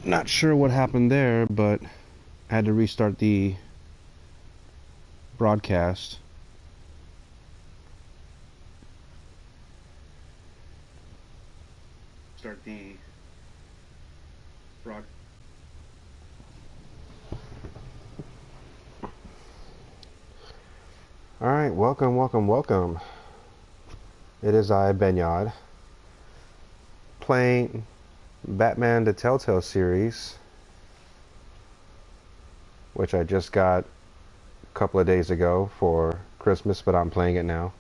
Not sure what happened there, but I had to restart the broadcast. Start the broad. Alright, welcome. It is I, Benyad, playing Batman the TellTale series, which I just got a couple of days ago for Christmas, but I'm playing it now.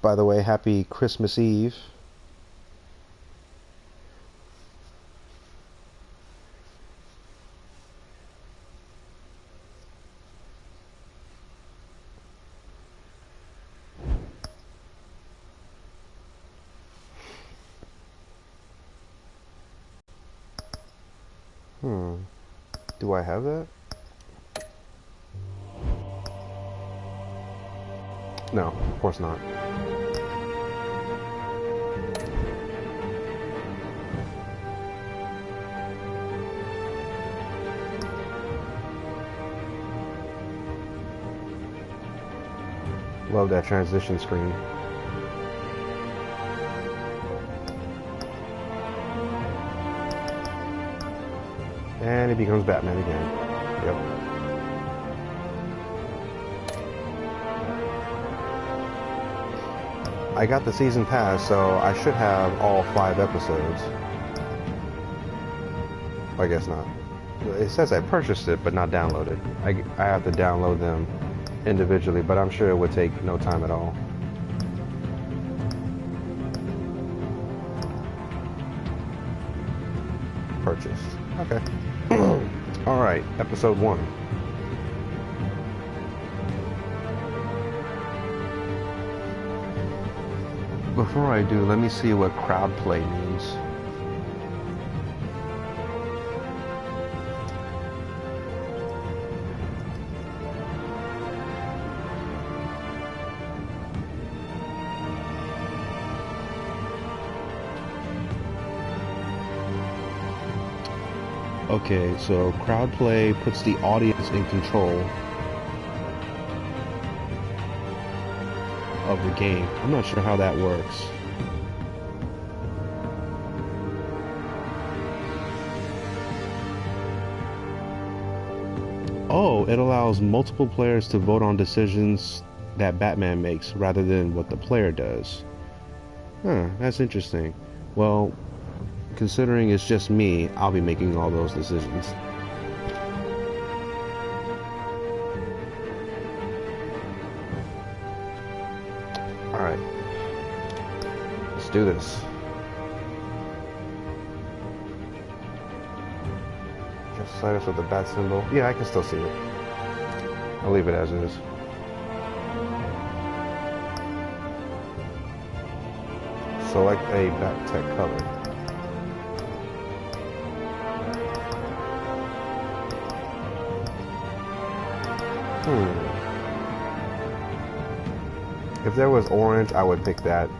By the way, happy Christmas Eve. Do I have that? No, of course not. Love that transition screen. And he becomes Batman again. Yep. I got the season pass, so I should have all 5 episodes. I guess not. It says I purchased it, but not downloaded. I have to download them individually, but I'm sure it would take no time at all. Purchased. Okay. Alright, episode 1. Before I do, let me see what crowd play means. Okay, so crowd play puts the audience in control of the game. I'm not sure how that works. Oh, it allows multiple players to vote on decisions that Batman makes rather than what the player does. Huh, that's interesting. Well, considering it's just me, I'll be making all those decisions. Alright. Let's do this. Just slide us with the bat symbol. Yeah, I can still see it. I'll leave it as is. Select a bat tech color. If there was orange, I would pick that.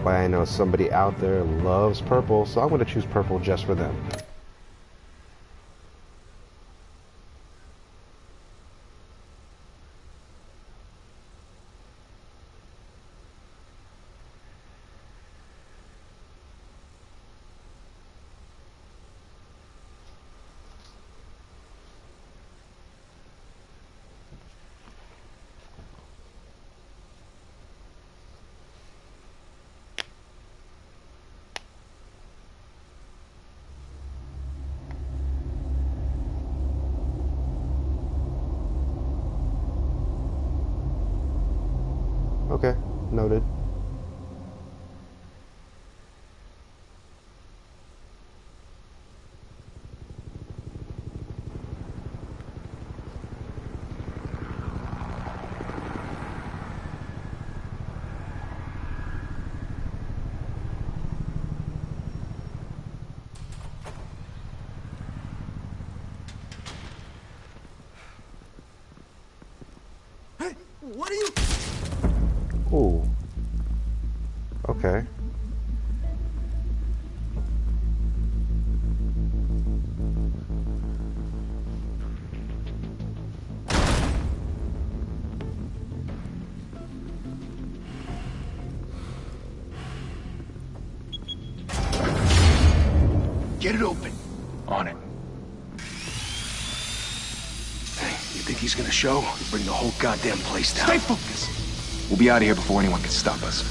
But I know somebody out there loves purple, so I'm going to choose purple just for them. Okay, noted. What are you... Ooh. Okay. Get it open. On it. Hey, you think he's gonna show? Bring the whole goddamn place down. Stay focused. We'll be out of here before anyone can stop us.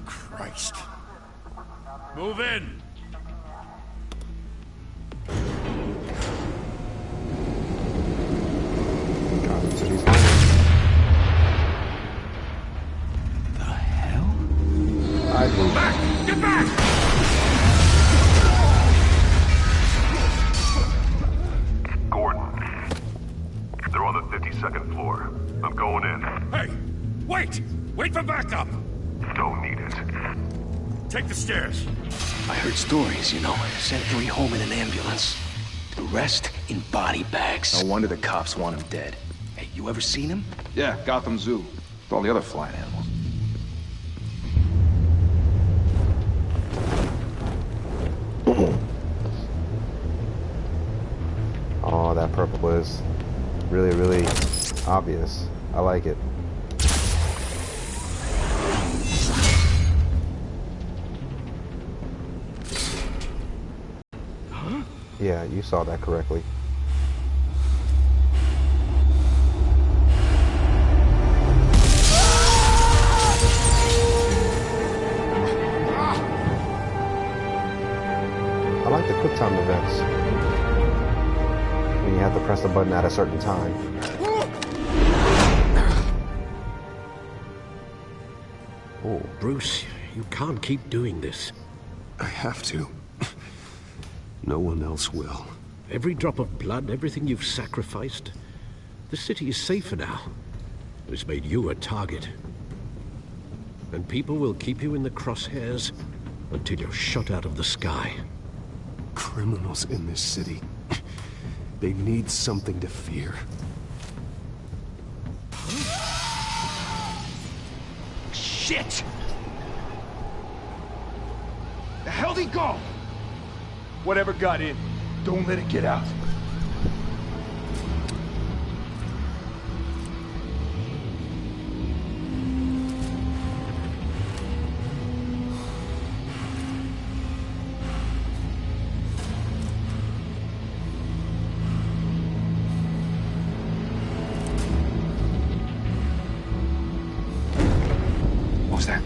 Christ. Move in. Gotham City's The hell? I'd move. Back! Get back! Gordon. They're on the 52nd floor. I'm going in. Hey! Wait! Wait for backup! Don't need it. Take the stairs. I heard stories, you know. Sent 3 home in an ambulance. The rest in body bags. No wonder the cops want him dead. Hey, you ever seen him? Yeah, Gotham Zoo. With all the other flying animals. Oh, that purple is really, really obvious. I like it. Yeah, you saw that correctly. I like the quick time events. When you have to press the button at a certain time. Oh, Bruce, you can't keep doing this. I have to. No one else will. Every drop of blood, everything you've sacrificed. The city is safer now. It's made you a target. And people will keep you in the crosshairs until you're shot out of the sky. Criminals in this city. They need something to fear. Shit! The hell'd he go? Whatever got in, don't let it get out. What was that?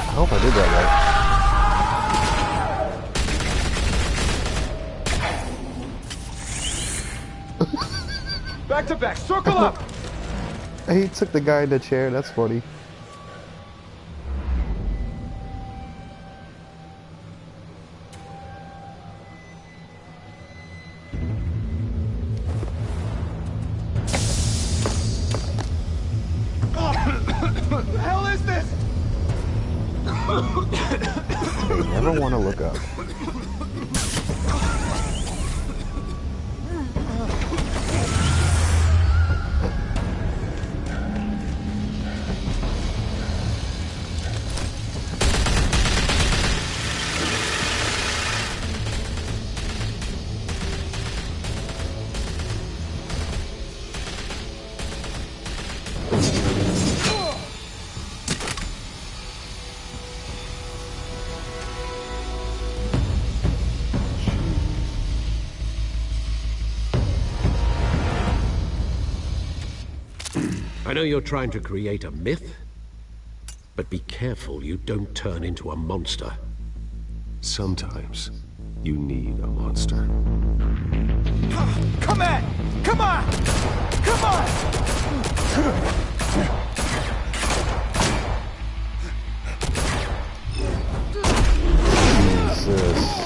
I hope I did that right. Back to back, circle up! He took the guy in the chair, that's funny. What the hell is this? They never want to look up. I know you're trying to create a myth, But be careful you don't turn into a monster. Sometimes you need a monster. Come on! Come on! Come on! Jesus.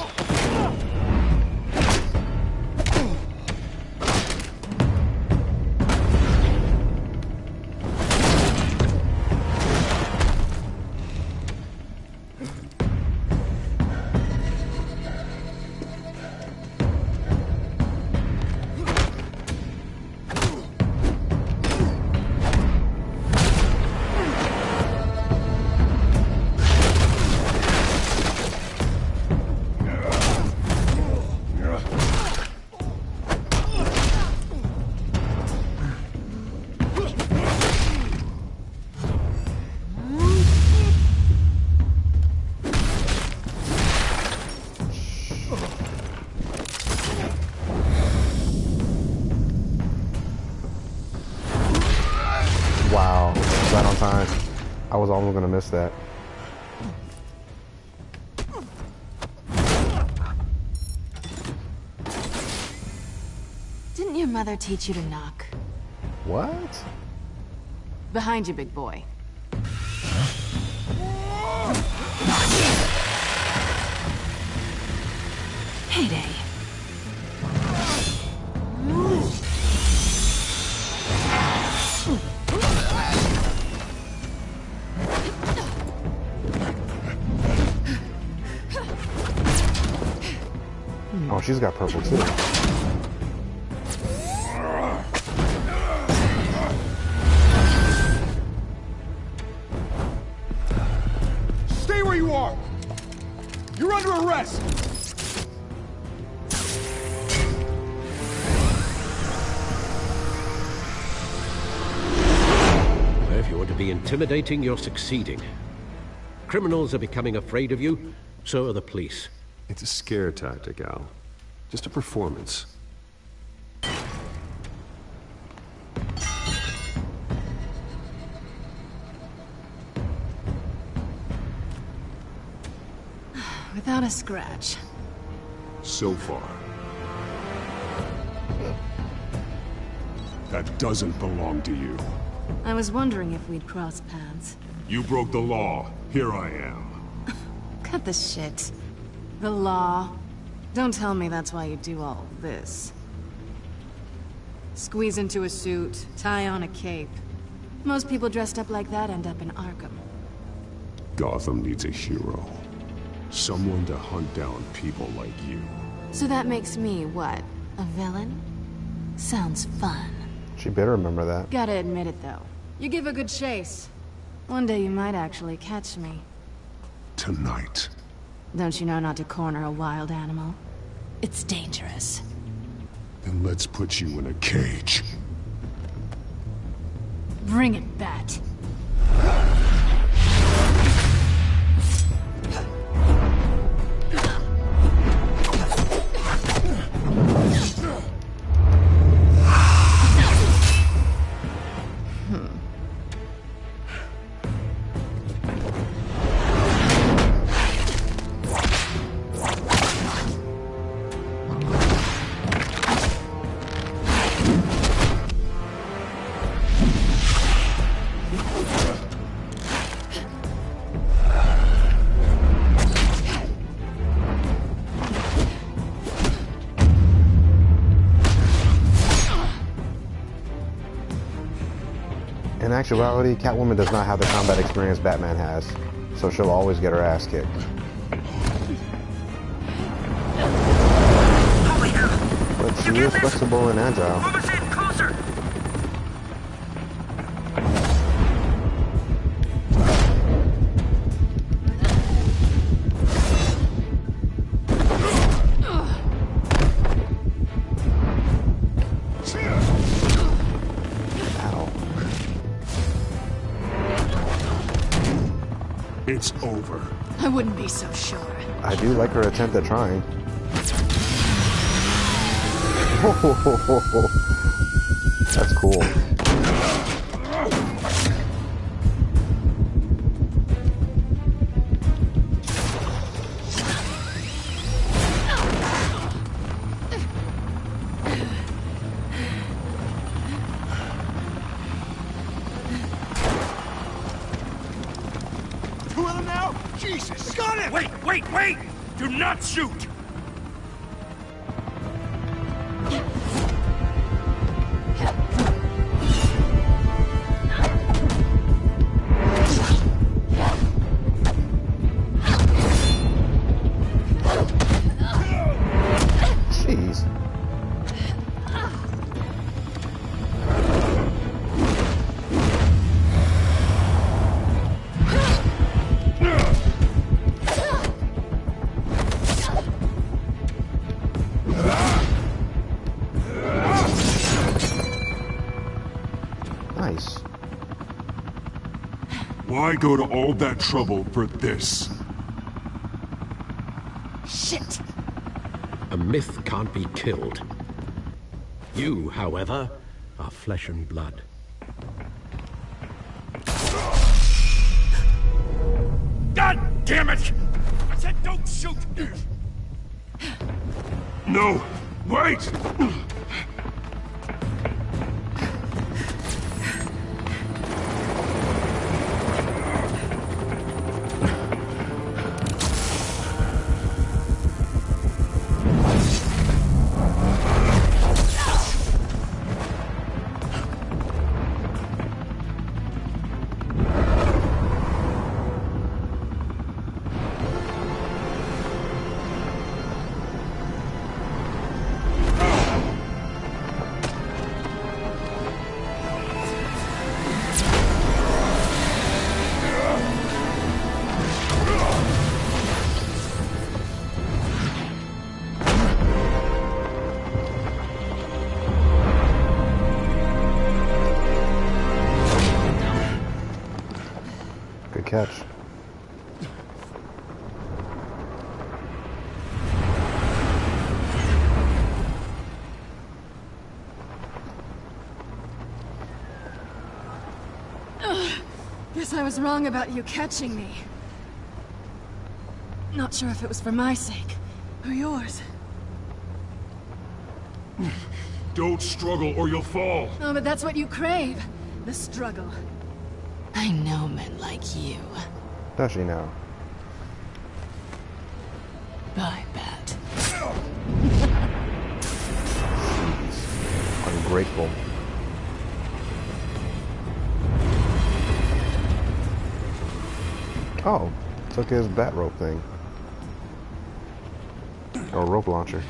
Wow, right on time. I was almost gonna miss that. Didn't your mother teach you to knock? What? Behind you, big boy. Heyday. Oh, she's got purple too. Stay where you are! You're under arrest! If you want to be intimidating, you're succeeding. Criminals are becoming afraid of you, so are the police. It's a scare tactic, Al. Just a performance. Without a scratch. So far. That doesn't belong to you. I was wondering if we'd cross paths. You broke the law. Here I am. Cut the shit. The law. Don't tell me that's why you do all this. Squeeze into a suit, tie on a cape. Most people dressed up like that end up in Arkham. Gotham needs a hero. Someone to hunt down people like you. So that makes me, what, a villain? Sounds fun. She better remember that. Gotta admit it, though. You give a good chase. One day you might actually catch me. Tonight. Don't you know not to corner a wild animal? It's dangerous. Then let's put you in a cage. Bring it, Bat. In actuality, Catwoman does not have the combat experience Batman has, so she'll always get her ass kicked. But she is flexible and agile. Move us in, closer! Ow. It's over. I wouldn't be so sure. I do like her attempt at trying. That's cool. Oh, Jesus! Got him! Wait, wait, wait! Do not shoot! Jeez. Nice. Why go to all that trouble for this? Shit! A myth can't be killed. You, however, are flesh and blood. God damn it! I said don't shoot! No! Wait! Good catch. Guess I was wrong about you catching me. Not sure if it was for my sake, or yours. Don't struggle or you'll fall. Oh, but that's what you crave. The struggle. I know men like you. Does she now? I bet. Ungrateful. Oh, took his bat rope thing. Or rope launcher.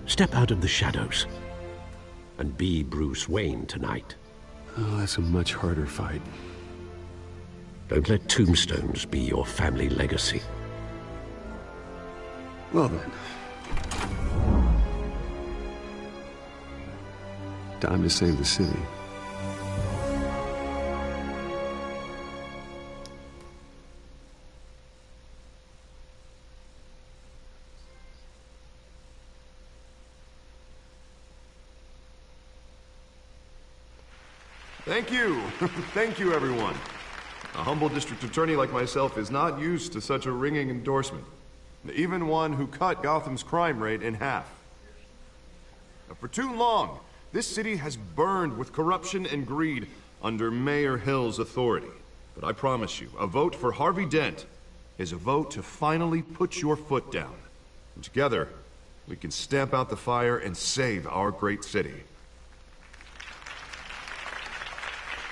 Step out of the shadows and be Bruce Wayne tonight. Oh, that's a much harder fight. Don't let tombstones be your family legacy. Well then. Time to save the city. Thank you. Thank you, everyone. A humble district attorney like myself is not used to such a ringing endorsement. Even one who cut Gotham's crime rate in half. For too long, this city has burned with corruption and greed under Mayor Hill's authority. But I promise you, a vote for Harvey Dent is a vote to finally put your foot down. And together, we can stamp out the fire and save our great city.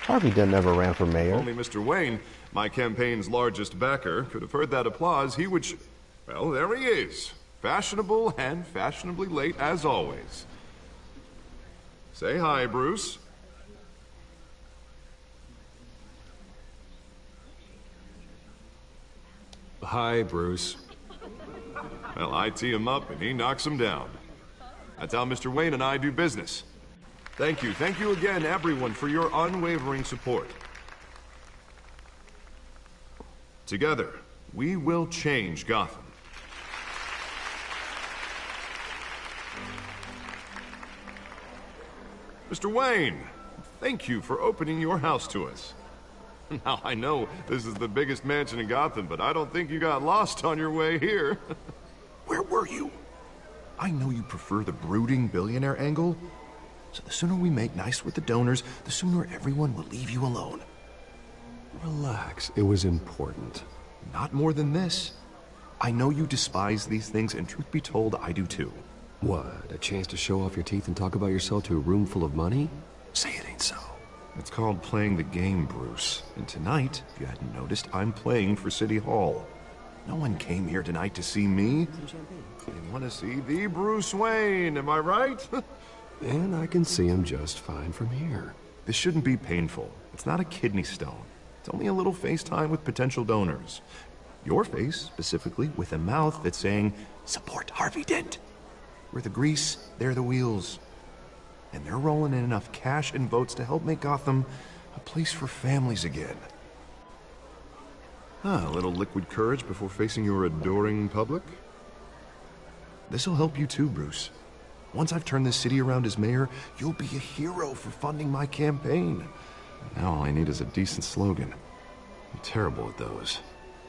Harvey Dent never ran for mayor. Only Mr. Wayne, my campaign's largest backer, could have heard that applause. He would... Well, there he is. Fashionable and fashionably late as always. Say hi, Bruce. Hi, Bruce. Well, I tee him up and he knocks him down. That's how Mr. Wayne and I do business. Thank you again, everyone, for your unwavering support. Together, we will change Gotham. Mr. Wayne, thank you for opening your house to us. Now, I know this is the biggest mansion in Gotham, but I don't think you got lost on your way here. Where were you? I know you prefer the brooding billionaire angle, So the sooner we make nice with the donors, the sooner everyone will leave you alone. Relax, it was important. Not more than this. I know you despise these things, and truth be told, I do too. What, a chance to show off your teeth and talk about yourself to a room full of money? Say it ain't so. It's called playing the game, Bruce. And tonight, if you hadn't noticed, I'm playing for City Hall. No one came here tonight to see me. They want to see the Bruce Wayne, am I right? And I can see him just fine from here. This shouldn't be painful. It's not a kidney stone. It's only a little FaceTime with potential donors. Your face, specifically, with a mouth that's saying, support Harvey Dent. We're the grease, they're the wheels. And they're rolling in enough cash and votes to help make Gotham a place for families again. A little liquid courage before facing your adoring public? This'll help you too, Bruce. Once I've turned this city around as mayor, you'll be a hero for funding my campaign. Now all I need is a decent slogan. I'm terrible at those.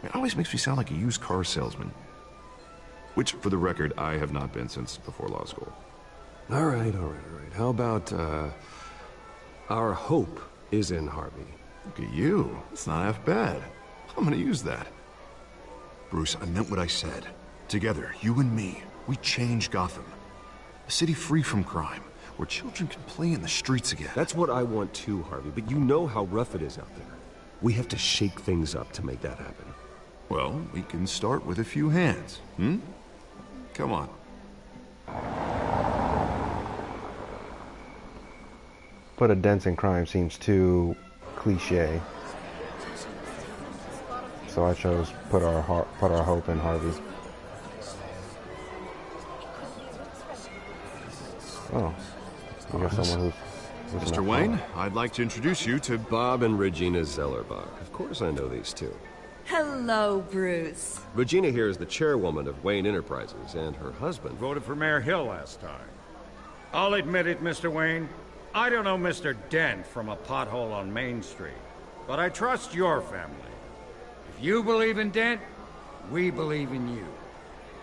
It always makes me sound like a used car salesman. Which, for the record, I have not been since before law school. All right. How about, our hope is in Harvey? Look at you. It's not half bad. I'm gonna use that. Bruce, I meant what I said. Together, you and me, we change Gotham. A city free from crime, where children can play in the streets again. That's what I want too, Harvey, but you know how rough it is out there. We have to shake things up to make that happen. Well, we can start with a few hands, Come on. Put a dent in crime seems too cliche. So I chose put our hope in Harvey. Oh, we got someone who's Mr. Wayne, I'd like to introduce you to Bob and Regina Zellerbach. Of course I know these two. Hello, Bruce. Regina here is the chairwoman of Wayne Enterprises, and her husband Voted for Mayor Hill last time. I'll admit it, Mr. Wayne. I don't know Mr. Dent from a pothole on Main Street, but I trust your family. If you believe in Dent, we believe in you.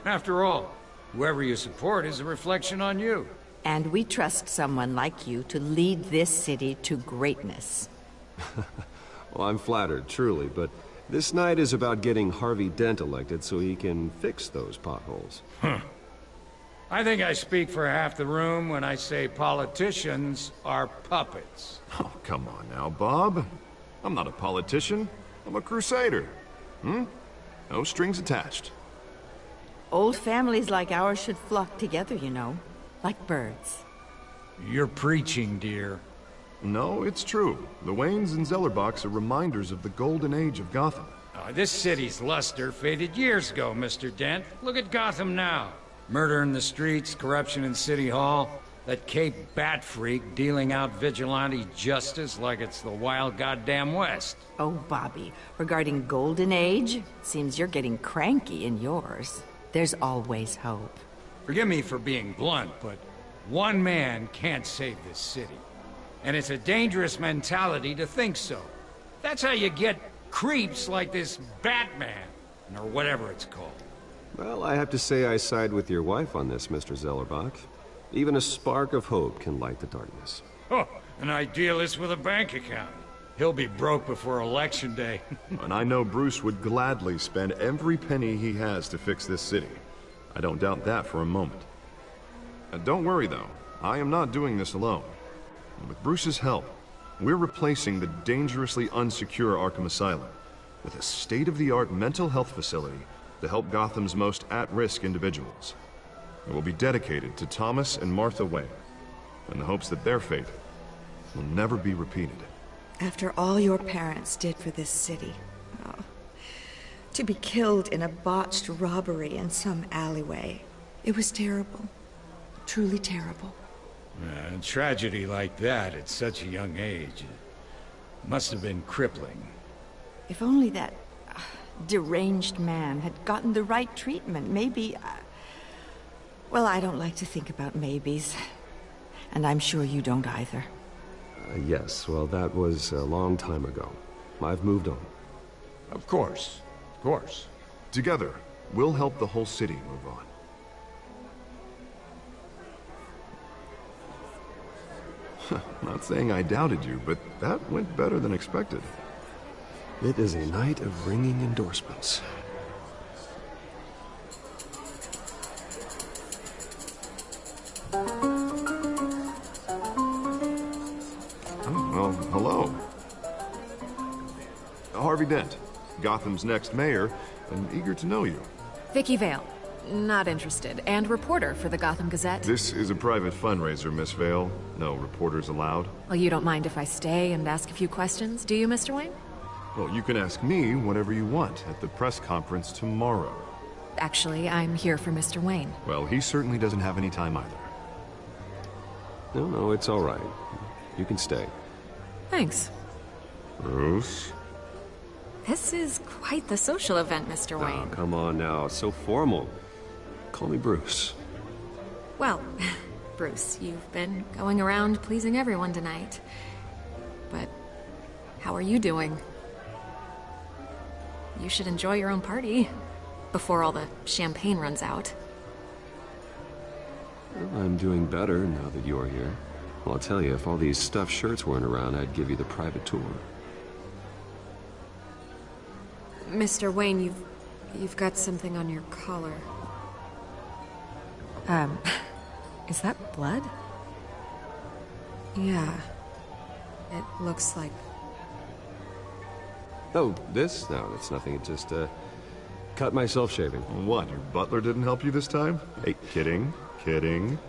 After all, whoever you support is a reflection on you. And we trust someone like you to lead this city to greatness. Well, I'm flattered, truly, but this night is about getting Harvey Dent elected so he can fix those potholes. I think I speak for half the room when I say politicians are puppets. Oh, come on now, Bob. I'm not a politician. I'm a crusader. No strings attached. Old families like ours should flock together, you know, like birds. You're preaching, dear. No, it's true. The Waynes and Zellerbachs are reminders of the golden age of Gotham. This city's luster faded years ago, Mr. Dent. Look at Gotham now. Murder in the streets, corruption in City Hall, that Cape Bat freak dealing out vigilante justice like it's the wild goddamn West. Oh, Bobby, regarding Golden Age, seems you're getting cranky in yours. There's always hope. Forgive me for being blunt, but one man can't save this city. And it's a dangerous mentality to think so. That's how you get creeps like this Batman, or whatever it's called. Well, I have to say I side with your wife on this, Mr. Zellerbach. Even a spark of hope can light the darkness. Oh, an idealist with a bank account. He'll be broke before Election Day. And I know Bruce would gladly spend every penny he has to fix this city. I don't doubt that for a moment. Don't worry, though. I am not doing this alone. With Bruce's help, we're replacing the dangerously unsecure Arkham Asylum with a state-of-the-art mental health facility to help Gotham's most at-risk individuals. It will be dedicated to Thomas and Martha Wayne, in the hopes that their fate will never be repeated. After all your parents did for this city, to be killed in a botched robbery in some alleyway, it was terrible. Truly terrible. A tragedy like that at such a young age must have been crippling. If only that deranged man had gotten the right treatment, maybe... well, I don't like to think about maybes. And I'm sure you don't either. Yes, well, that was a long time ago. I've moved on. Of course. Of course. Together, we'll help the whole city move on. Not saying I doubted you, but that went better than expected. It is a night of ringing endorsements. Oh, well, hello. Harvey Dent, Gotham's next mayor, and eager to know you. Vicky Vale. Not interested. And reporter for the Gotham Gazette. This is a private fundraiser, Miss Vale. No reporters allowed. Well, you don't mind if I stay and ask a few questions, do you, Mr. Wayne? Well, you can ask me whatever you want at the press conference tomorrow. Actually, I'm here for Mr. Wayne. Well, he certainly doesn't have any time either. No, it's all right. You can stay. Thanks. Bruce? This is quite the social event, Mr. Wayne. Oh, come on now. So formal. Call me Bruce. Well, Bruce, you've been going around pleasing everyone tonight. But how are you doing? You should enjoy your own party before all the champagne runs out. Well, I'm doing better now that you're here. Well, I'll tell you, if all these stuffed shirts weren't around, I'd give you the private tour. Mr. Wayne, you've got something on your collar. Is that blood? Yeah. It looks like... Oh, this? No, that's nothing. It just, cut myself shaving. What, your butler didn't help you this time? Hey, kidding. Kidding.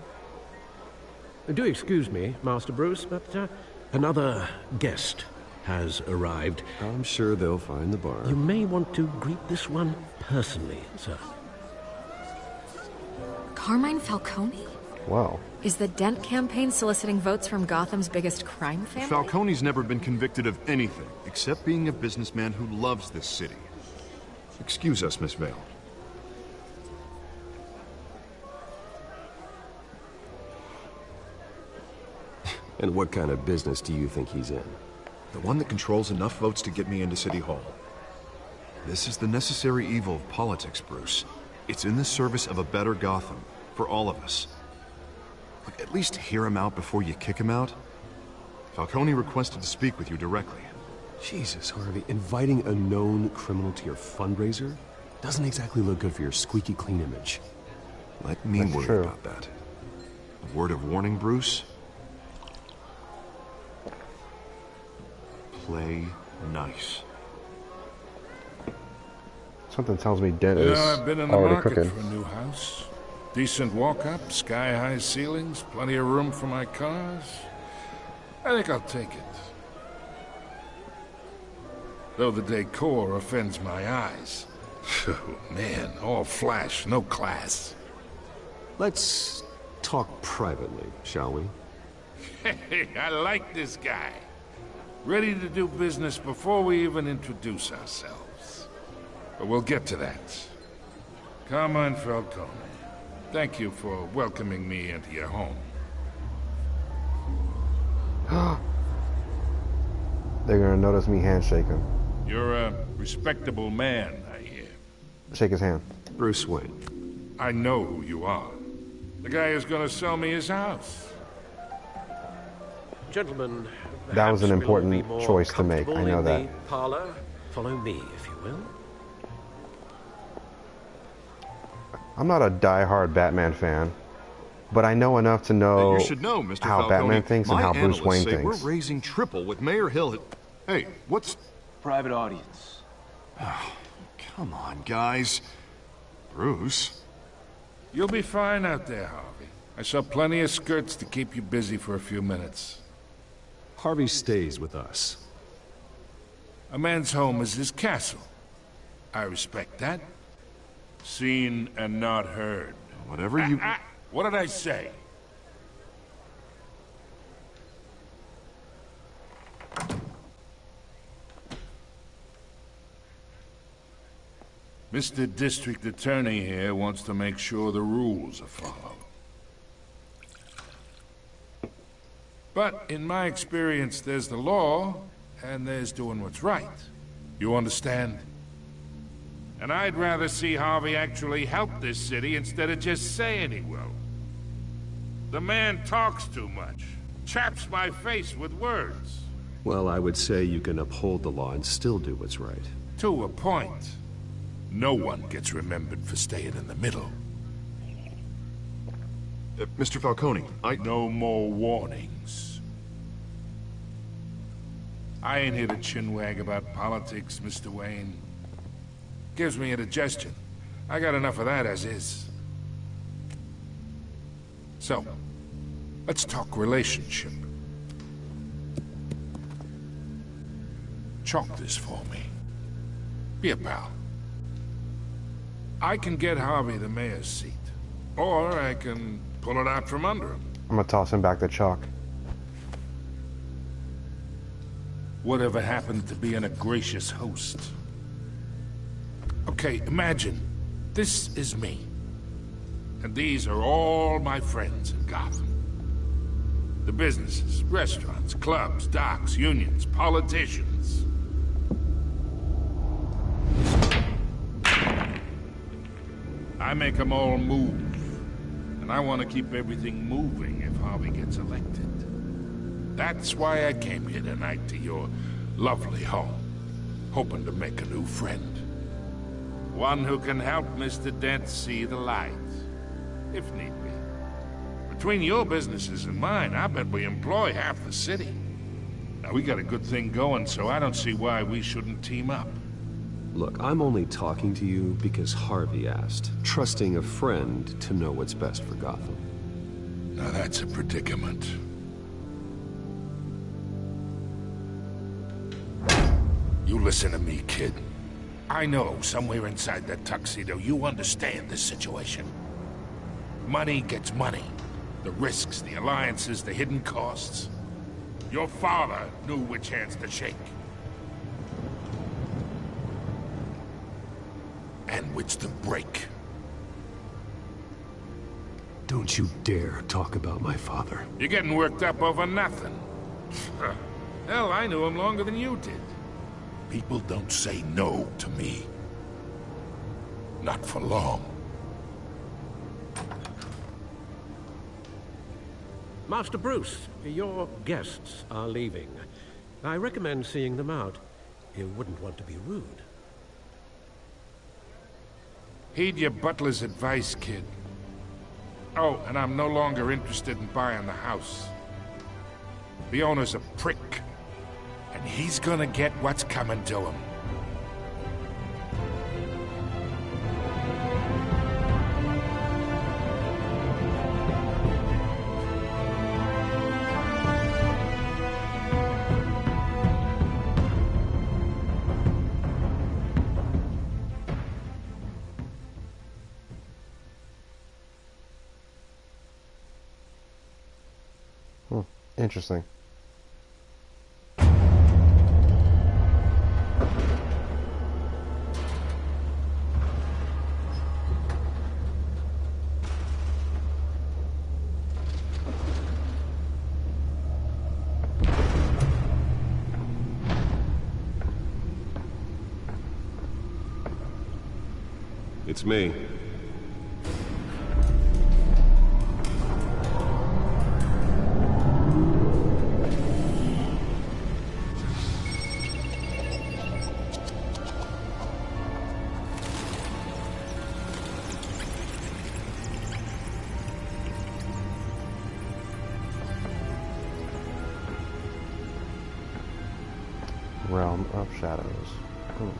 Do excuse me, Master Bruce, but another guest has arrived. I'm sure they'll find the bar. You may want to greet this one personally, sir. Carmine Falcone? Wow. Is the Dent campaign soliciting votes from Gotham's biggest crime family? Falcone's never been convicted of anything, except being a businessman who loves this city. Excuse us, Miss Vale. And what kind of business do you think he's in? The one that controls enough votes to get me into City Hall. This is the necessary evil of politics, Bruce. It's in the service of a better Gotham, for all of us. Look, at least hear him out before you kick him out. Falcone requested to speak with you directly. Jesus, Harvey, inviting a known criminal to your fundraiser doesn't exactly look good for your squeaky clean image. Let me That's worry true. about that. A word of warning, Bruce. Play nice. Something tells me Dent You is know, I've been in the already market cooking. for a new house. Decent walk-up, sky-high ceilings, plenty of room for my cars. I think I'll take it. Though the decor offends my eyes. Oh, man, all flash, no class. Let's talk privately, shall we? Hey, I like this guy. Ready to do business before we even introduce ourselves. But we'll get to that. Carmine Falcone, thank you for welcoming me into your home. They're gonna notice me handshaking. You're a respectable man, I hear. Shake his hand. Bruce Wayne. I know who you are. The guy who's gonna sell me his house. Gentlemen, That was an perhaps we'll important be more choice to make, I comfortable know in that. the parlor. Follow me, if you will. I'm not a die-hard Batman fan, but I know enough to know You should know, Mr. how Falcone. Batman thinks and My how Bruce analysts Wayne say thinks. We're raising triple with Mayor Hill. Hey, what's... Private audience. Oh, come on, guys. Bruce? You'll be fine out there, Harvey. I saw plenty of skirts to keep you busy for a few minutes. Harvey stays with us. A man's home is his castle. I respect that. Seen and not heard. Whatever you... What did I say? Mr. District Attorney here wants to make sure the rules are followed. But in my experience, there's the law, and there's doing what's right. You understand? And I'd rather see Harvey actually help this city instead of just saying he will. The man talks too much. chaps my face with words. Well, I would say you can uphold the law and still do what's right. To a point. No one gets remembered for staying in the middle. Mr. Falcone, No more warnings. I ain't here to chinwag about politics, Mr. Wayne. Gives me indigestion. I got enough of that as is. So, let's talk relationship. Chalk this for me. Be a pal. I can get Harvey the mayor's seat. Or I can pull it out from under him. I'm gonna toss him back the chalk. Whatever happened to being a gracious host? Okay, imagine, this is me. And these are all my friends in Gotham. The businesses, restaurants, clubs, docks, unions, politicians. I make them all move. And I want to keep everything moving if Harvey gets elected. That's why I came here tonight to your lovely home, hoping to make a new friend. One who can help Mr. Dent see the light, if need be. Between your businesses and mine, I bet we employ half the city. Now, we got a good thing going, so I don't see why we shouldn't team up. Look, I'm only talking to you because Harvey asked, trusting a friend to know what's best for Gotham. Now that's a predicament. You listen to me, kid. I know somewhere inside that tuxedo you understand this situation. Money gets money. The risks, the alliances, the hidden costs. Your father knew which hands to shake. And which to break. Don't you dare talk about my father. You're getting worked up over nothing. Hell, I knew him longer than you did. People don't say no to me. Not for long. Master Bruce, your guests are leaving. I recommend seeing them out. You wouldn't want to be rude. Heed your butler's advice, kid. Oh, and I'm no longer interested in buying the house. The owner's a prick. And he's gonna get what's coming to him. Interesting. It's me. Realm of Shadows. Ooh.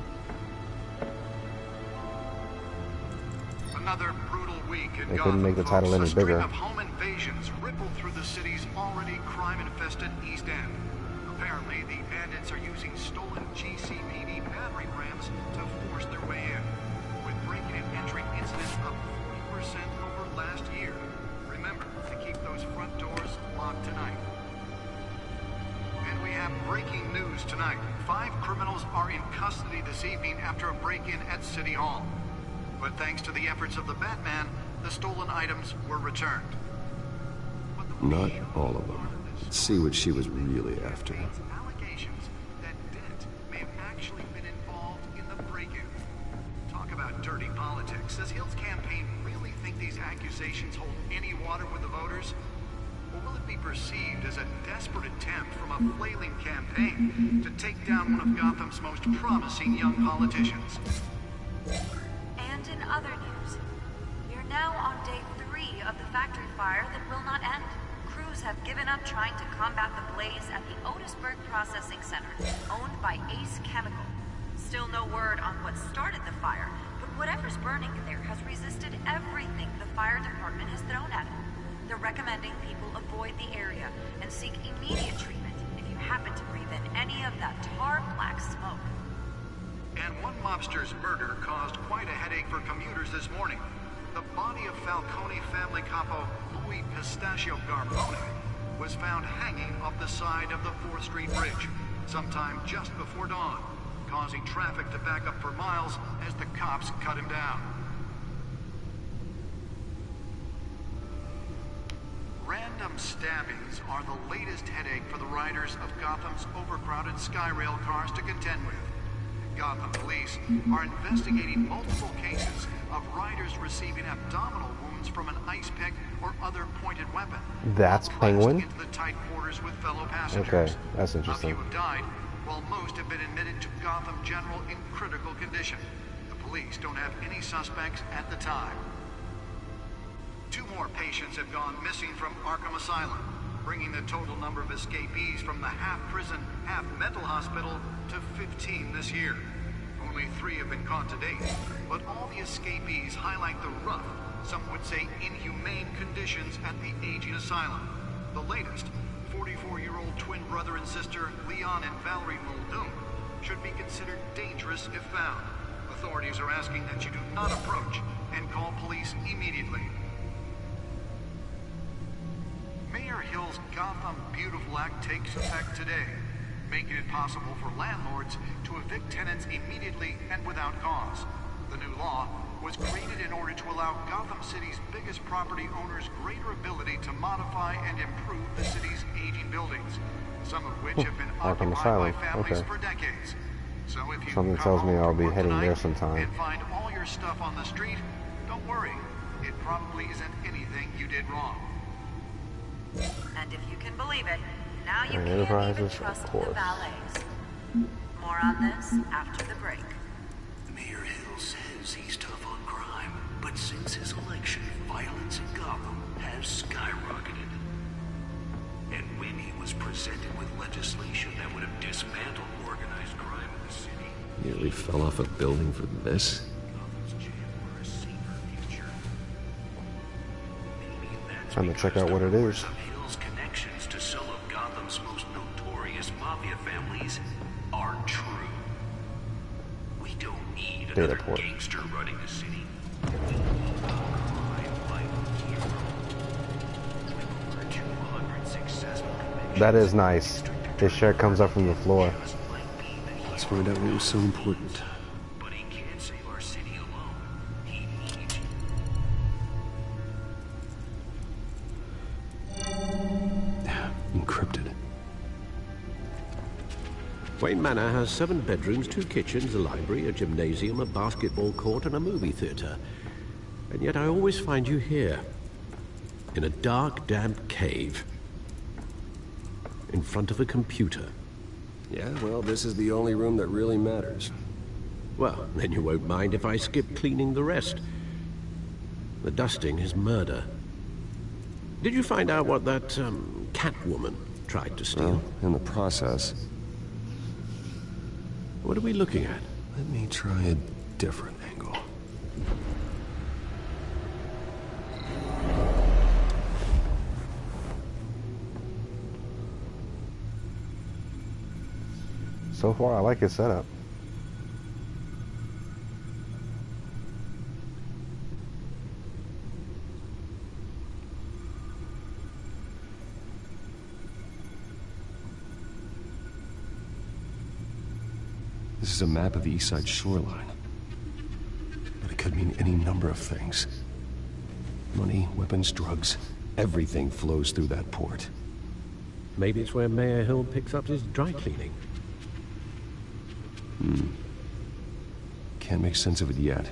Another brutal week in They couldn't make the title any bigger. A string of home invasions rippled through the city's already crime-infested East End. Apparently, the bandits are using stolen GCPD battering rams to force their way in, with break-in and entry incidents up 40% over last year. Remember to keep those front doors locked tonight. And we have breaking news tonight. 5 criminals are in custody this evening after a break-in at City Hall. But thanks to the efforts of the Batman, the stolen items were returned. Not all of them. Let's see what she was really after. Allegations that Dent may have actually been involved in the break-in. Talk about dirty politics. Does Hill's campaign really think these accusations hold any water with the voters? or will it be perceived as a desperate attempt from a flailing campaign to take down one of Gotham's most promising young politicians? And in other news, we're now on day 3 of the factory fire that will not end. Crews have given up trying to combat the blaze at the Otisburg Processing Center, owned by Ace Chemical. Still no word on what started the fire, but whatever's burning there has resisted everything the fire department has thrown at it. They're recommending people avoid the area and seek immediate treatment if you happen to breathe in any of that tar black smoke. And one mobster's murder caused quite a headache for commuters this morning. The body of Falcone family capo Louis Pistachio Garbone was found hanging off the side of the 4th Street Bridge sometime just before dawn, causing traffic to back up for miles as the cops cut him down. Random stabbings are the latest headache for the riders of Gotham's overcrowded Skyrail cars to contend with. Gotham police are investigating multiple cases of riders receiving abdominal wounds from an ice pick or other pointed weapon. That's Penguin? Into the tight quarters with fellow passengers. Okay, that's interesting. A few have died, while most have been admitted to Gotham General in critical condition. The police don't have any suspects at the time. 2 more patients have gone missing from Arkham Asylum, bringing the total number of escapees from the half-prison, half-mental hospital to 15 this year. Only 3 have been caught to date, but all the escapees highlight the rough, some would say inhumane conditions at the aging asylum. The latest, 44-year-old twin brother and sister Leon and Valerie Muldoon, should be considered dangerous if found. Authorities are asking that you do not approach and call police immediately. Mayor Hill's Gotham Beautiful Act takes effect today, making it possible for landlords to evict tenants immediately and without cause. The new law was created in order to allow Gotham City's biggest property owners greater ability to modify and improve the city's aging buildings, some of which have been Arkham occupied Asylum. by families Okay. for decades. So if you Something come tells me home I'll from be work heading there tonight sometime. and find all your stuff on the street, don't worry. It probably isn't anything you did wrong. And if you can believe it, now you And can't even Enterprises, trust of the course. valets. More on this after the break. Mayor Hill says he's tough on crime, but since his election, violence in Gotham has skyrocketed. And when he was presented with legislation that would have dismantled organized crime in the city, Nearly fell off a building for this. Time to check out what it is. of Hill's connections to some of Gotham's most notorious mafia families aren't true. We don't need Data another port. gangster running the city. We need a crime-fighting hero. With over 200 successful convictions, That is nice. His shirt comes up from the floor. Let's find out what was so important. but he can't save our city alone. He needs you. Encrypted. Wayne Manor has 7 bedrooms, 2 kitchens, a library, a gymnasium, a basketball court, and a movie theater. And yet I always find you here, in a dark, damp cave, in front of a computer. Yeah, well, this is the only room that really matters. Well, then you won't mind if I skip cleaning the rest. The dusting is murder. Did you find out what that, Catwoman tried to steal? Well, in the process. What are we looking at? Let me try a different angle. So far, I like his setup. This is a map of the east side shoreline. But it could mean any number of things. Money, weapons, drugs, everything flows through that port. Maybe it's where Mayor Hill picks up his dry cleaning. Can't make sense of it yet.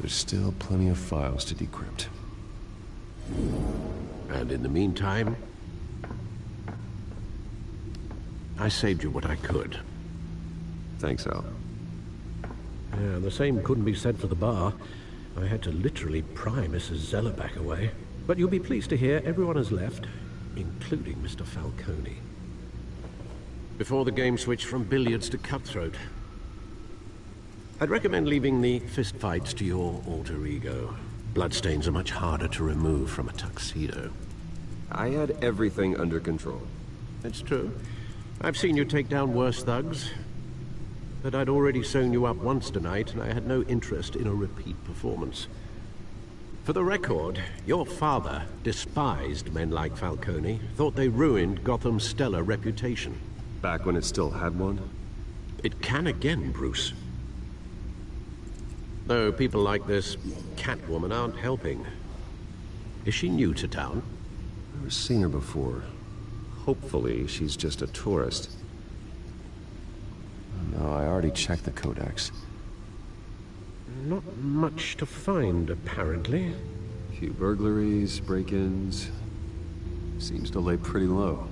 There's still plenty of files to decrypt. And in the meantime, I saved you what I could. Thanks, Al. Yeah, the same couldn't be said for the bar. I had to literally pry Mrs. Zellerback away. But you'll be pleased to hear everyone has left, including Mr. Falcone. Before the game switched from billiards to cutthroat. I'd recommend leaving the fistfights to your alter ego. Bloodstains are much harder to remove from a tuxedo. I had everything under control. That's true. I've seen you take down worse thugs. But I'd already sewn you up once tonight, and I had no interest in a repeat performance. For the record, your father despised men like Falcone, thought they ruined Gotham's stellar reputation. Back when it still had one? It can again, Bruce. Though people like this Catwoman aren't helping. Is she new to town? I've never seen her before. Hopefully, she's just a tourist. No, I already checked the codex. Not much to find, apparently. A few burglaries, break-ins. Seems to lay pretty low.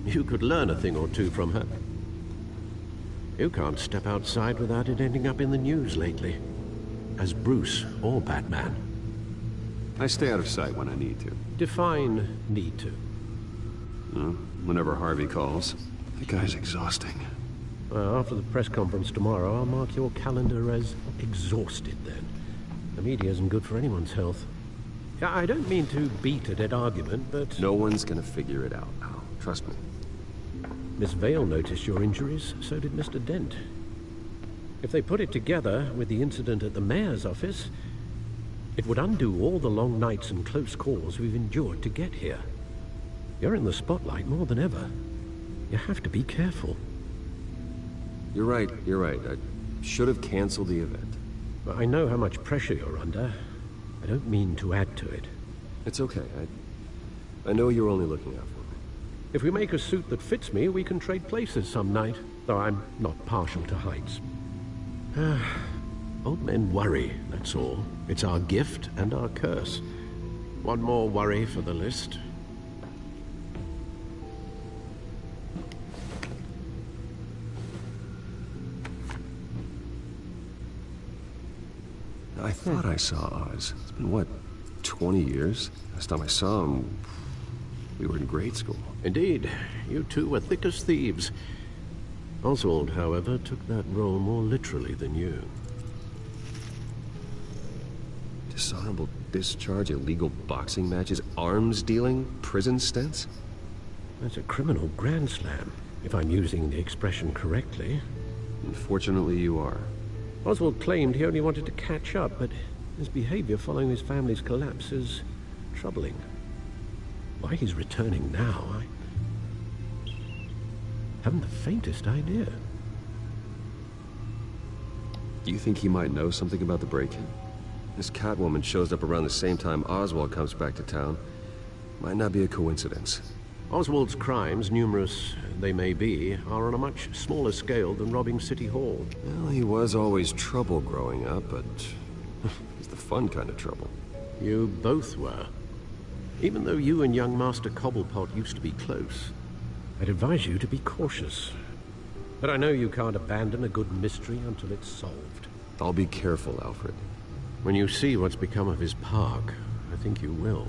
You could learn a thing or two from her. You can't step outside without it ending up in the news lately. As Bruce or Batman. I stay out of sight when I need to. Define need to. Whenever Harvey calls. The guy's exhausting. Well, after the press conference tomorrow, I'll mark your calendar as exhausted then. The media isn't good for anyone's health. I don't mean to beat a dead argument, but... No one's gonna figure it out, Al. Trust me. Miss Vale noticed your injuries, so did Mr. Dent. If they put it together with the incident at the mayor's office, it would undo all the long nights and close calls we've endured to get here. You're in the spotlight more than ever. You have to be careful. You're right. I should have canceled the event. But I know how much pressure you're under. I don't mean to add to it. It's okay. I know you're only looking out for me. If we make a suit that fits me, we can trade places some night. Though I'm not partial to heights. Old men worry, that's all. It's our gift and our curse. One more worry for the list. I thought I saw Oz. It's been, what, 20 years? Last time I saw him, we were in grade school. Indeed. You two were thick as thieves. Oswald, however, took that role more literally than you. Dishonorable discharge, illegal boxing matches, arms dealing, prison stints? That's a criminal grand slam, if I'm using the expression correctly. Unfortunately, you are. Oswald claimed he only wanted to catch up, but his behavior following his family's collapse is troubling. Why he's returning now, I haven't the faintest idea. Do you think he might know something about the break-in? This Catwoman shows up around the same time Oswald comes back to town. Might not be a coincidence. Oswald's crimes, numerous they may be, are on a much smaller scale than robbing City Hall. Well, he was always trouble growing up, but it's the fun kind of trouble. You both were. Even though you and young Master Cobblepot used to be close, I'd advise you to be cautious. But I know you can't abandon a good mystery until it's solved. I'll be careful, Alfred. When you see what's become of his park, I think you will.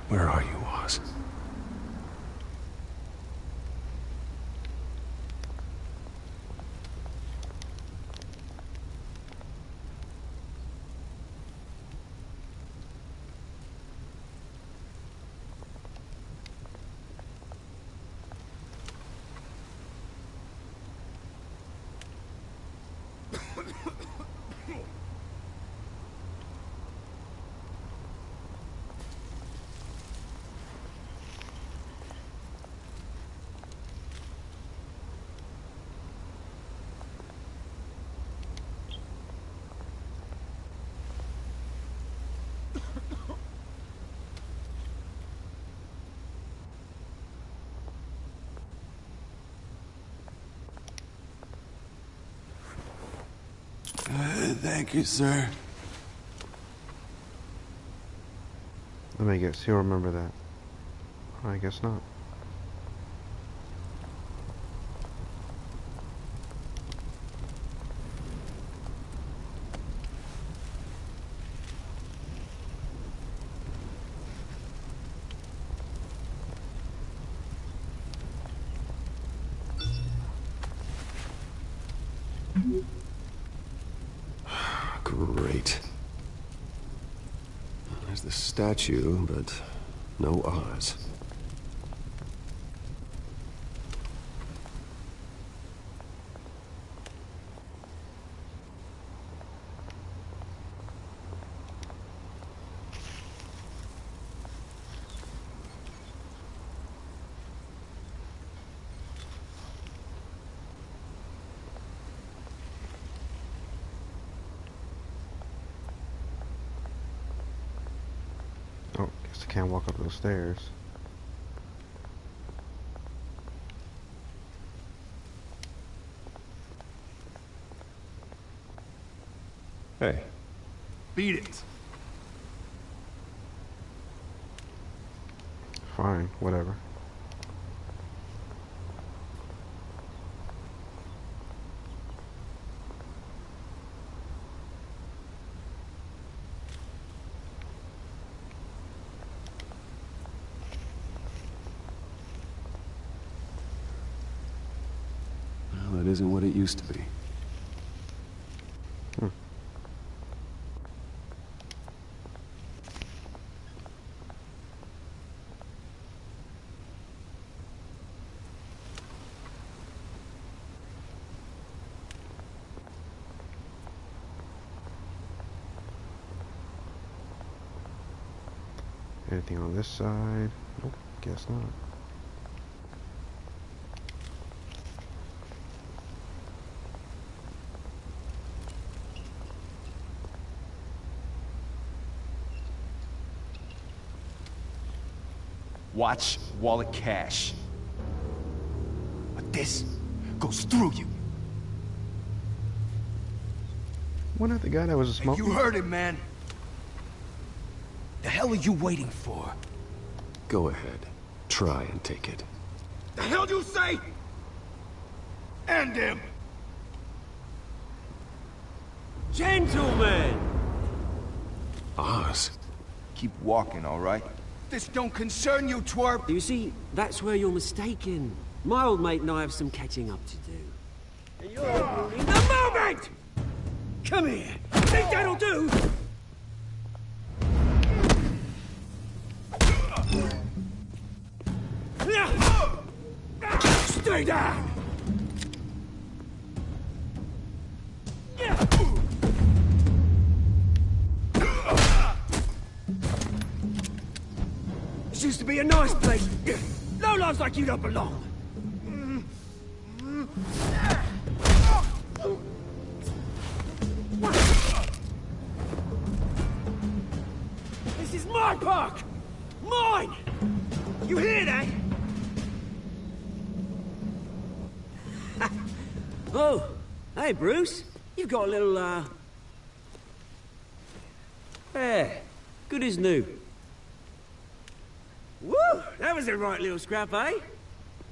Where are you, Oz? Thank you, sir. Let me guess, he'll remember that. I guess not. Great. There's the statue, but no Oz. Oh, guess I can't walk up those stairs. Hey. Beat it. Fine, whatever. Well, it isn't what it used to be. Anything on this side? Nope, guess not. Watch wallet cash. But this goes through you. Wasn't that the guy that was smoking? You heard him, man. The hell are you waiting for? Go ahead. Try and take it. The hell you say? End him! Gentlemen! Oz. Keep walking, all right? This don't concern you, twerp! You see, that's where you're mistaken. My old mate and I have some catching up to do. And you're ruining the moment! Come here! Think that'll do? Stay down! This used to be a nice place. No lives like you don't belong. This is my park! Mine! You hear that? Oh, hey, Bruce. You've got a little, Hey, good as new. Woo! That was a right little scrap, eh?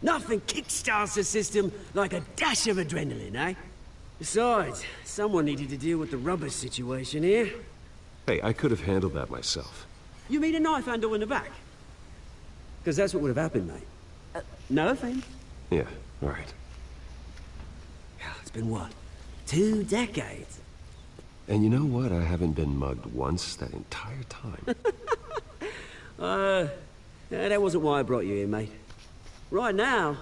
Nothing kickstarts the system like a dash of adrenaline, eh? Besides, someone needed to deal with the rubber situation here. Hey, I could have handled that myself. You mean a knife handle in the back? Because that's what would have happened, mate. No offense. Yeah, all right. It's been what? 2 decades? And you know what? I haven't been mugged once that entire time. That wasn't why I brought you here, mate. Right now,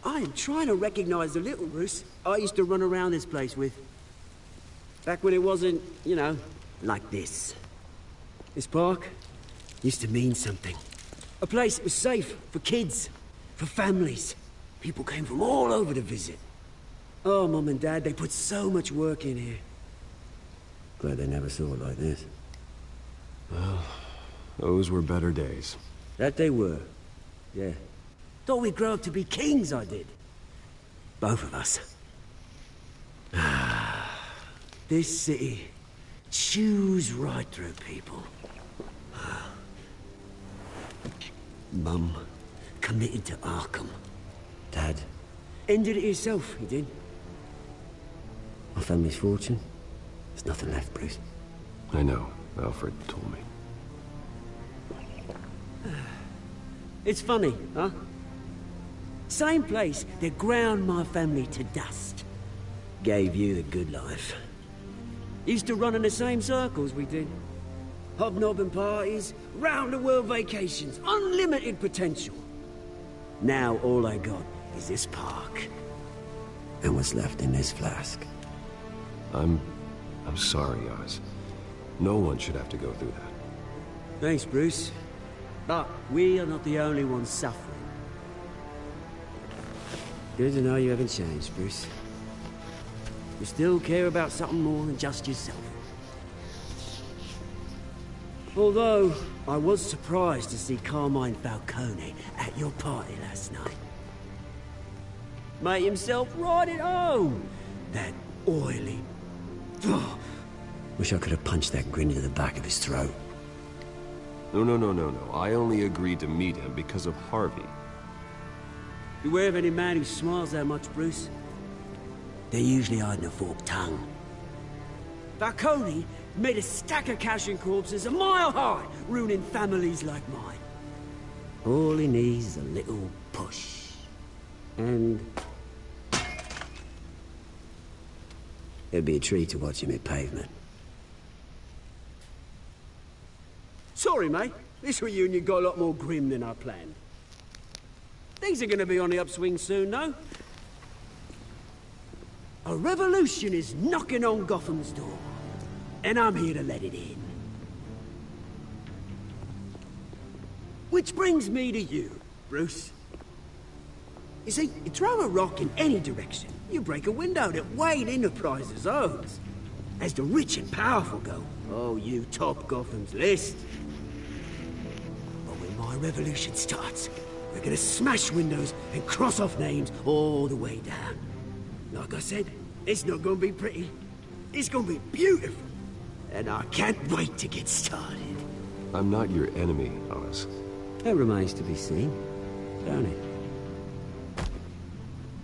I am trying to recognize the little Bruce I used to run around this place with. Back when it wasn't, you know, like this. This park used to mean something. A place that was safe for kids, for families. People came from all over to visit. Oh, Mum and Dad, they put so much work in here. Glad they never saw it like this. Well, those were better days. That they were. Yeah. Thought we'd grow up to be kings, I did. Both of us. This city chews right through people. Mum committed to Arkham. Dad ended it himself, he did. My family's fortune, there's nothing left, Bruce. I know. Alfred told me. It's funny, huh? Same place that ground my family to dust. Gave you the good life. Used to run in the same circles we did. Hobnobbing parties, round-the-world vacations, unlimited potential. Now all I got is this park. And what's left in this flask. I'm sorry, Oz. No one should have to go through that. Thanks, Bruce. But we are not the only ones suffering. Good to know you haven't changed, Bruce. You still care about something more than just yourself. Although, I was surprised to see Carmine Falcone at your party last night. Made himself right at home. That oily... Wish I could have punched that grin into the back of his throat. No. I only agreed to meet him because of Harvey. Beware of any man who smiles that much, Bruce. They're usually hiding a forked tongue. Falcone made a stack of cash and corpses a mile high, ruining families like mine. All he needs is a little push. And... it'd be a treat to watch him hit pavement. Sorry, mate. This reunion got a lot more grim than I planned. Things are gonna be on the upswing soon, though. A revolution is knocking on Gotham's door. And I'm here to let it in. Which brings me to you, Bruce. You see, you throw a rock in any direction, you break a window that Wayne Enterprises owns. As the rich and powerful go, oh, you top Gotham's list. But when my revolution starts, we're gonna smash windows and cross off names all the way down. Like I said, it's not gonna be pretty. It's gonna be beautiful. And I can't wait to get started. I'm not your enemy, Oz. That remains to be seen, don't it?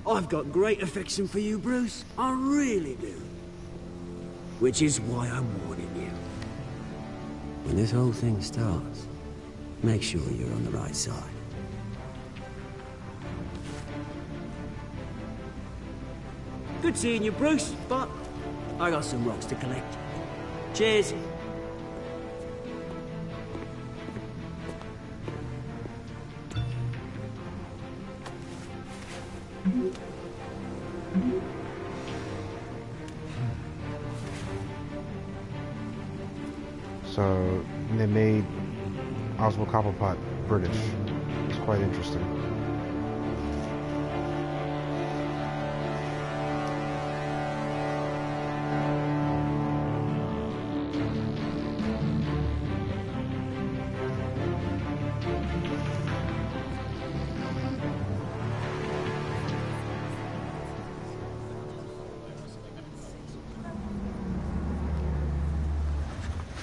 I've got great affection for you, Bruce. I really do. Which is why I'm warning you. When this whole thing starts, make sure you're on the right side. Good seeing you, Bruce, but I got some rocks to collect. Cheers. So they made Oswald Cobblepot British. It's quite interesting.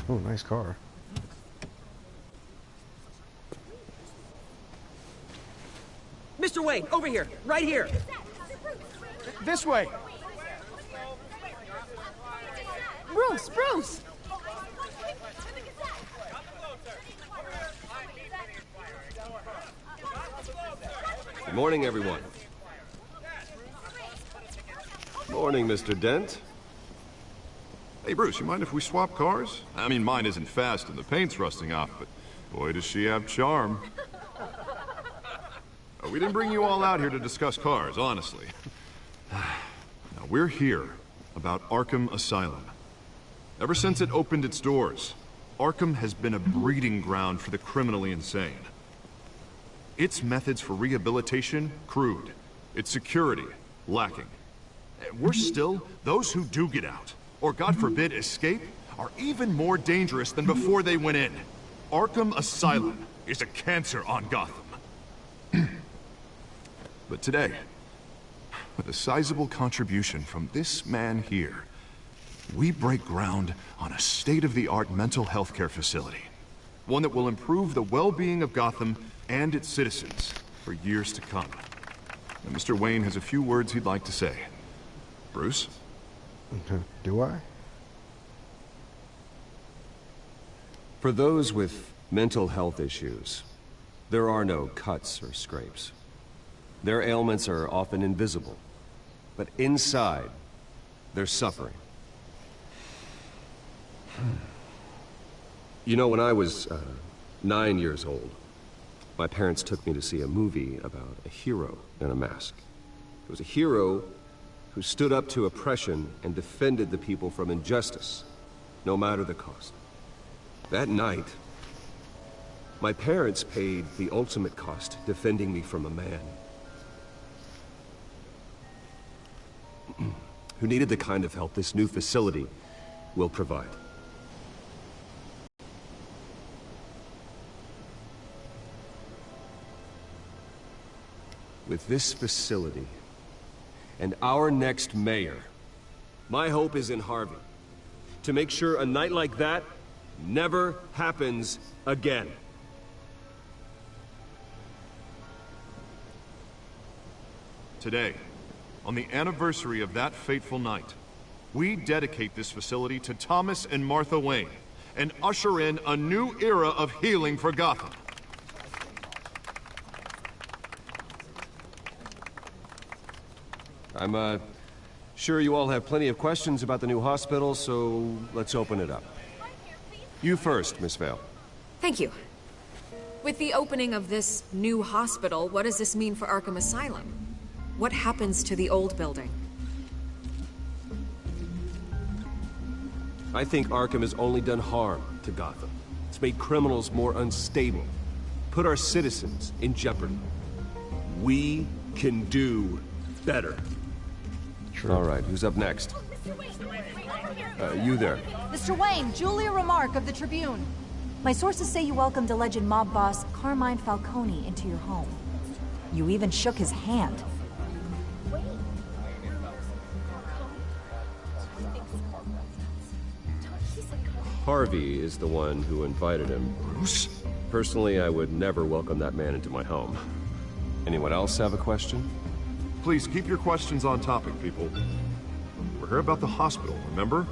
Oh, nice car. Mr. Wayne, over here, right here. This way. Bruce! Good morning, everyone. Morning, Mr. Dent. Hey, Bruce, you mind if we swap cars? I mean, mine isn't fast and the paint's rusting off, but boy, does she have charm. We didn't bring you all out here to discuss cars, honestly. Now, we're here about Arkham Asylum. Ever since it opened its doors, Arkham has been a breeding ground for the criminally insane. Its methods for rehabilitation, crude. Its security, lacking. Worse still, those who do get out, or God forbid escape, are even more dangerous than before they went in. Arkham Asylum is a cancer on Gotham. But today, with a sizable contribution from this man here, We break ground on a state-of-the-art mental health care facility. One that will improve the well-being of Gotham and its citizens for years to come. And Mr. Wayne has a few words he'd like to say. Bruce? Do I? For those with mental health issues, there are no cuts or scrapes. Their ailments are often invisible, but inside, they're suffering. You know, when I was 9 years old, my parents took me to see a movie about a hero in a mask. It was a hero who stood up to oppression and defended the people from injustice, no matter the cost. That night, my parents paid the ultimate cost defending me from a man who needed the kind of help this new facility will provide. With this facility and our next mayor, my hope is in Harvey. To make sure a night like that never happens again. Today, on the anniversary of that fateful night, we dedicate this facility to Thomas and Martha Wayne and usher in a new era of healing for Gotham. I'm sure you all have plenty of questions about the new hospital, so let's open it up. You first, Miss Vale. Thank you. With the opening of this new hospital, what does this mean for Arkham Asylum? What happens to the old building? I think Arkham has only done harm to Gotham. It's made criminals more unstable, put our citizens in jeopardy. We can do better. True. All right, who's up next? You there. Mr. Wayne, Julia Remark of the Tribune. My sources say you welcomed alleged mob boss Carmine Falcone into your home. You even shook his hand. Harvey is the one who invited him. Bruce? Personally, I would never welcome that man into my home. Anyone else have a question? Please keep your questions on topic, people. We're here about the hospital, remember?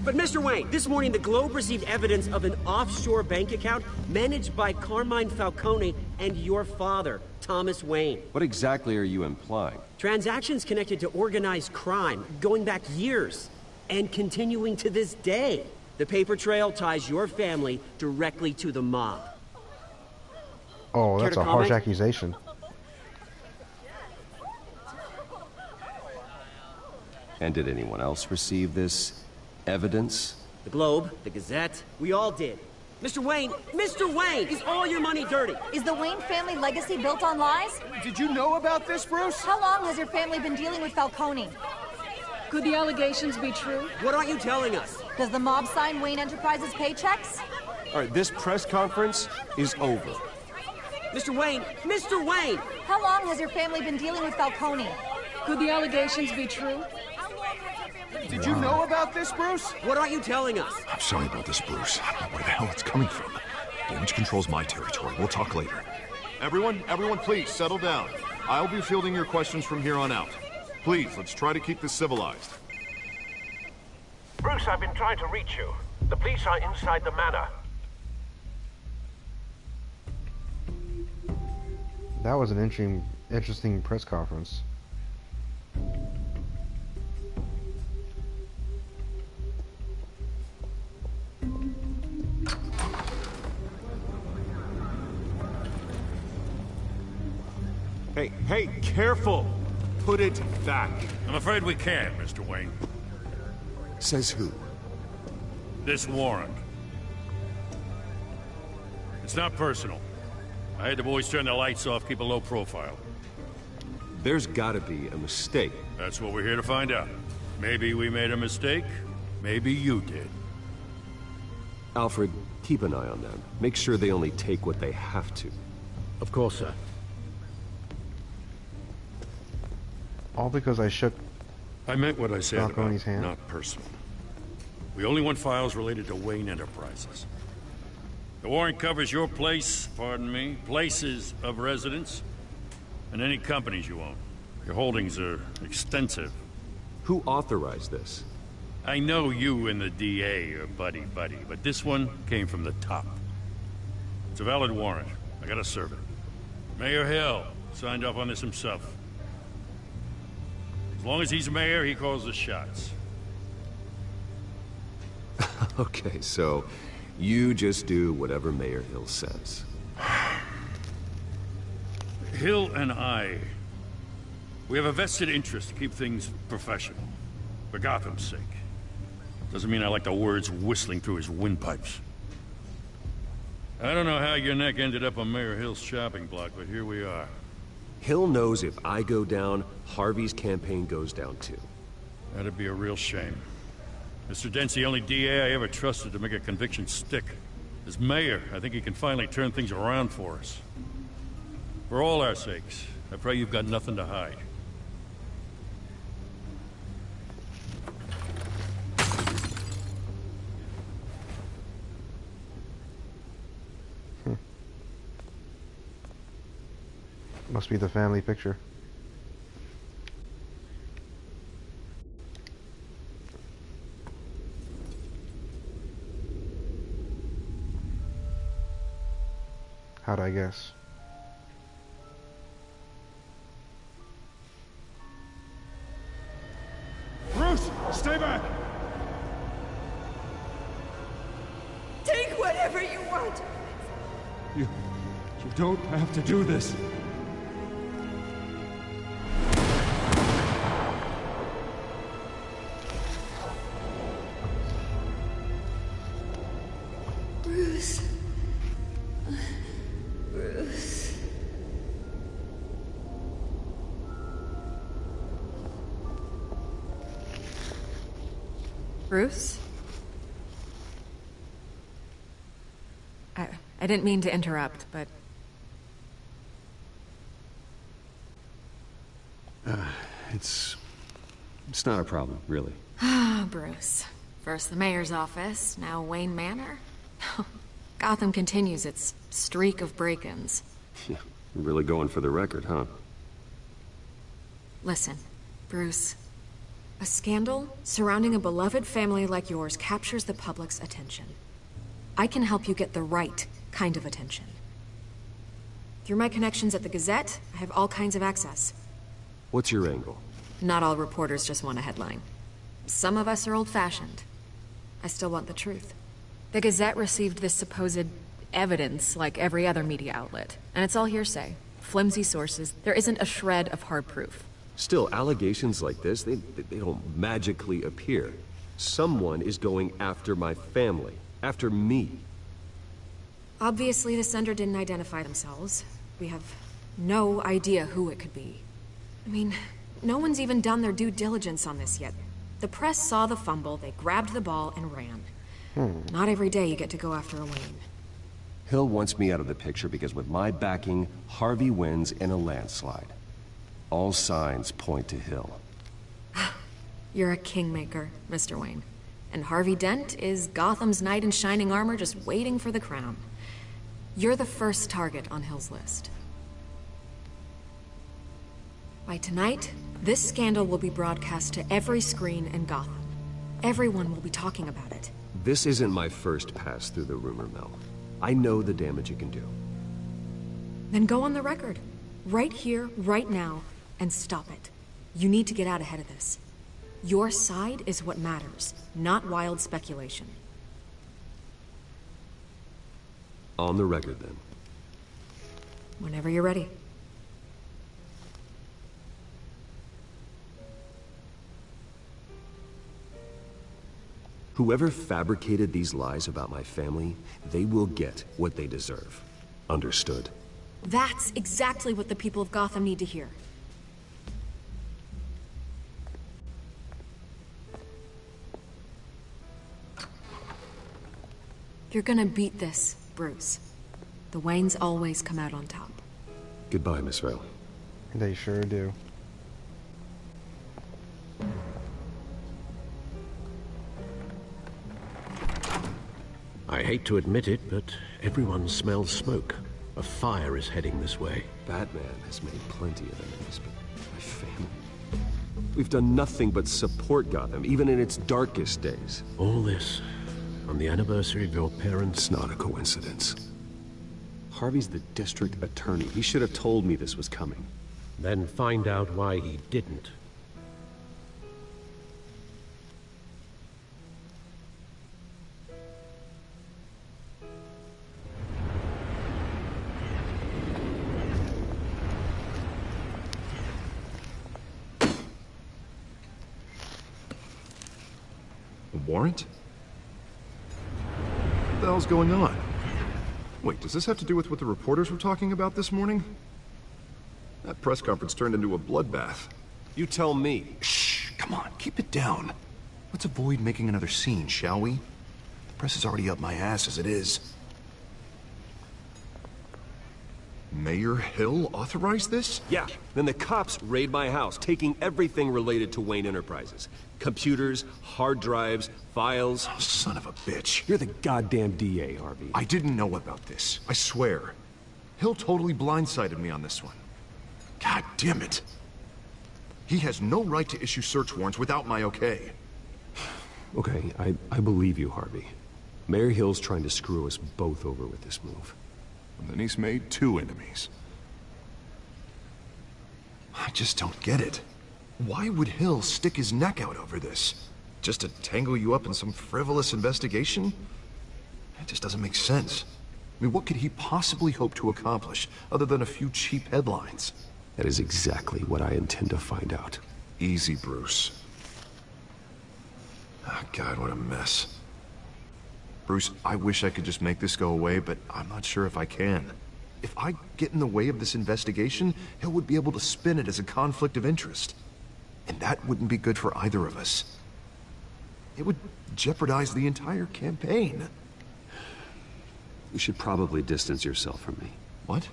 But Mr. Wayne, this morning the Globe received evidence of an offshore bank account managed by Carmine Falcone and your father, Thomas Wayne. What exactly are you implying? Transactions connected to organized crime, going back years, and continuing to this day. The paper trail ties your family directly to the mob. Oh, that's a harsh accusation. And did anyone else receive this evidence? The Globe, the Gazette, we all did. Mr. Wayne, is all your money dirty? Is the Wayne family legacy built on lies? Did you know about this, Bruce? How long has your family been dealing with Falcone? Could the allegations be true? What aren't you telling us? Does the mob sign Wayne Enterprises paychecks? All right, this press conference is over. Mr. Wayne! How long has your family been dealing with Falcone? Could the allegations be true? Did you know about this, Bruce? What aren't you telling us? I'm sorry about this, Bruce. I don't know where the hell it's coming from. Damage control's my territory. We'll talk later. Everyone, please, settle down. I'll be fielding your questions from here on out. Please, let's try to keep this civilized. Bruce, I've been trying to reach you. The police are inside the manor. That was an interesting press conference. Hey, careful! Put it back. I'm afraid we can't, Mr. Wayne. Says who? This warrant. It's not personal. I had the boys turn the lights off, keep a low profile. There's gotta be a mistake. That's what we're here to find out. Maybe we made a mistake. Maybe you did. Alfred, keep an eye on them. Make sure they only take what they have to. Of course, sir. All because I shook I meant what I said about Falcone's hand. not personal. We only want files related to Wayne Enterprises. The warrant covers your place, pardon me, places of residence, and any companies you own. Your holdings are extensive. Who authorized this? I know you and the DA are buddy-buddy, but this one came from the top. It's a valid warrant. I gotta serve it. Mayor Hill signed off on this himself. As long as he's mayor, he calls the shots. Okay, so you just do whatever Mayor Hill says. Hill and we have a vested interest to keep things professional. For Gotham's sake. Doesn't mean I like the words whistling through his windpipes. I don't know how your neck ended up on Mayor Hill's shopping block, but here we are. Hill knows if I go down, Harvey's campaign goes down too. That'd be a real shame. Mr. Dent's the only DA I ever trusted to make a conviction stick. As mayor, I think he can finally turn things around for us. For all our sakes, I pray you've got nothing to hide. Must be the family picture. How'd I guess? Bruce, stay back! Take whatever you want! You don't have to do this. Bruce. Bruce. Bruce? I didn't mean to interrupt, but... It's not a problem, really. Ah, Bruce. First the mayor's office, now Wayne Manor. Gotham continues its streak of break-ins. Yeah, really going for the record, huh? Listen, Bruce. A scandal surrounding a beloved family like yours captures the public's attention. I can help you get the right kind of attention. Through my connections at the Gazette, I have all kinds of access. What's your angle? Not all reporters just want a headline. Some of us are old-fashioned. I still want the truth. The Gazette received this supposed evidence like every other media outlet, and it's all hearsay. Flimsy sources. There isn't a shred of hard proof. Still, allegations like this, they don't magically appear. Someone is going after my family. After me. Obviously, the sender didn't identify themselves. We have no idea who it could be. I mean, no one's even done their due diligence on this yet. The press saw the fumble, they grabbed the ball and ran. Not every day you get to go after a Wayne. Hill wants me out of the picture because with my backing, Harvey wins in a landslide. All signs point to Hill. You're a kingmaker, Mr. Wayne. And Harvey Dent is Gotham's knight in shining armor just waiting for the crown. You're the first target on Hill's list. By tonight, this scandal will be broadcast to every screen in Gotham. Everyone will be talking about it. This isn't my first pass through the rumor mill. I know the damage it can do. Then go on the record. Right here, right now, and stop it. You need to get out ahead of this. Your side is what matters, not wild speculation. On the record, then. Whenever you're ready. Whoever fabricated these lies about my family, they will get what they deserve. Understood? That's exactly what the people of Gotham need to hear. You're gonna beat this, Bruce. The Waynes always come out on top. Goodbye, Miss Vale. They sure do. I hate to admit it, but everyone smells smoke. A fire is heading this way. Batman has made plenty of enemies, but my family... We've done nothing but support Gotham, even in its darkest days. All this on the anniversary of your parents'... It's not a coincidence. Harvey's the district attorney. He should have told me this was coming. Then find out why he didn't. A warrant? What the hell's going on? Wait, does this have to do with what the reporters were talking about this morning? That press conference turned into a bloodbath. You tell me. Shh, come on, keep it down. Let's avoid making another scene, shall we? The press is already up my ass as it is. Mayor Hill authorized this? Yeah, then the cops raid my house, taking everything related to Wayne Enterprises. Computers, hard drives, files. Oh, son of a bitch. You're the goddamn DA, Harvey. I didn't know about this, I swear. Hill totally blindsided me on this one. God damn it. He has no right to issue search warrants without my okay. Okay, I believe you, Harvey. Mayor Hill's trying to screw us both over with this move. And then he's made 2 enemies. I just don't get it. Why would Hill stick his neck out over this? Just to tangle you up in some frivolous investigation? It just doesn't make sense. I mean, what could he possibly hope to accomplish other than a few cheap headlines? That is exactly what I intend to find out. Easy, Bruce. Oh, God, what a mess. Bruce, I wish I could just make this go away, but I'm not sure if I can. If I get in the way of this investigation, Hill would be able to spin it as a conflict of interest. And that wouldn't be good for either of us. It would jeopardize the entire campaign. You should probably distance yourself from me. What?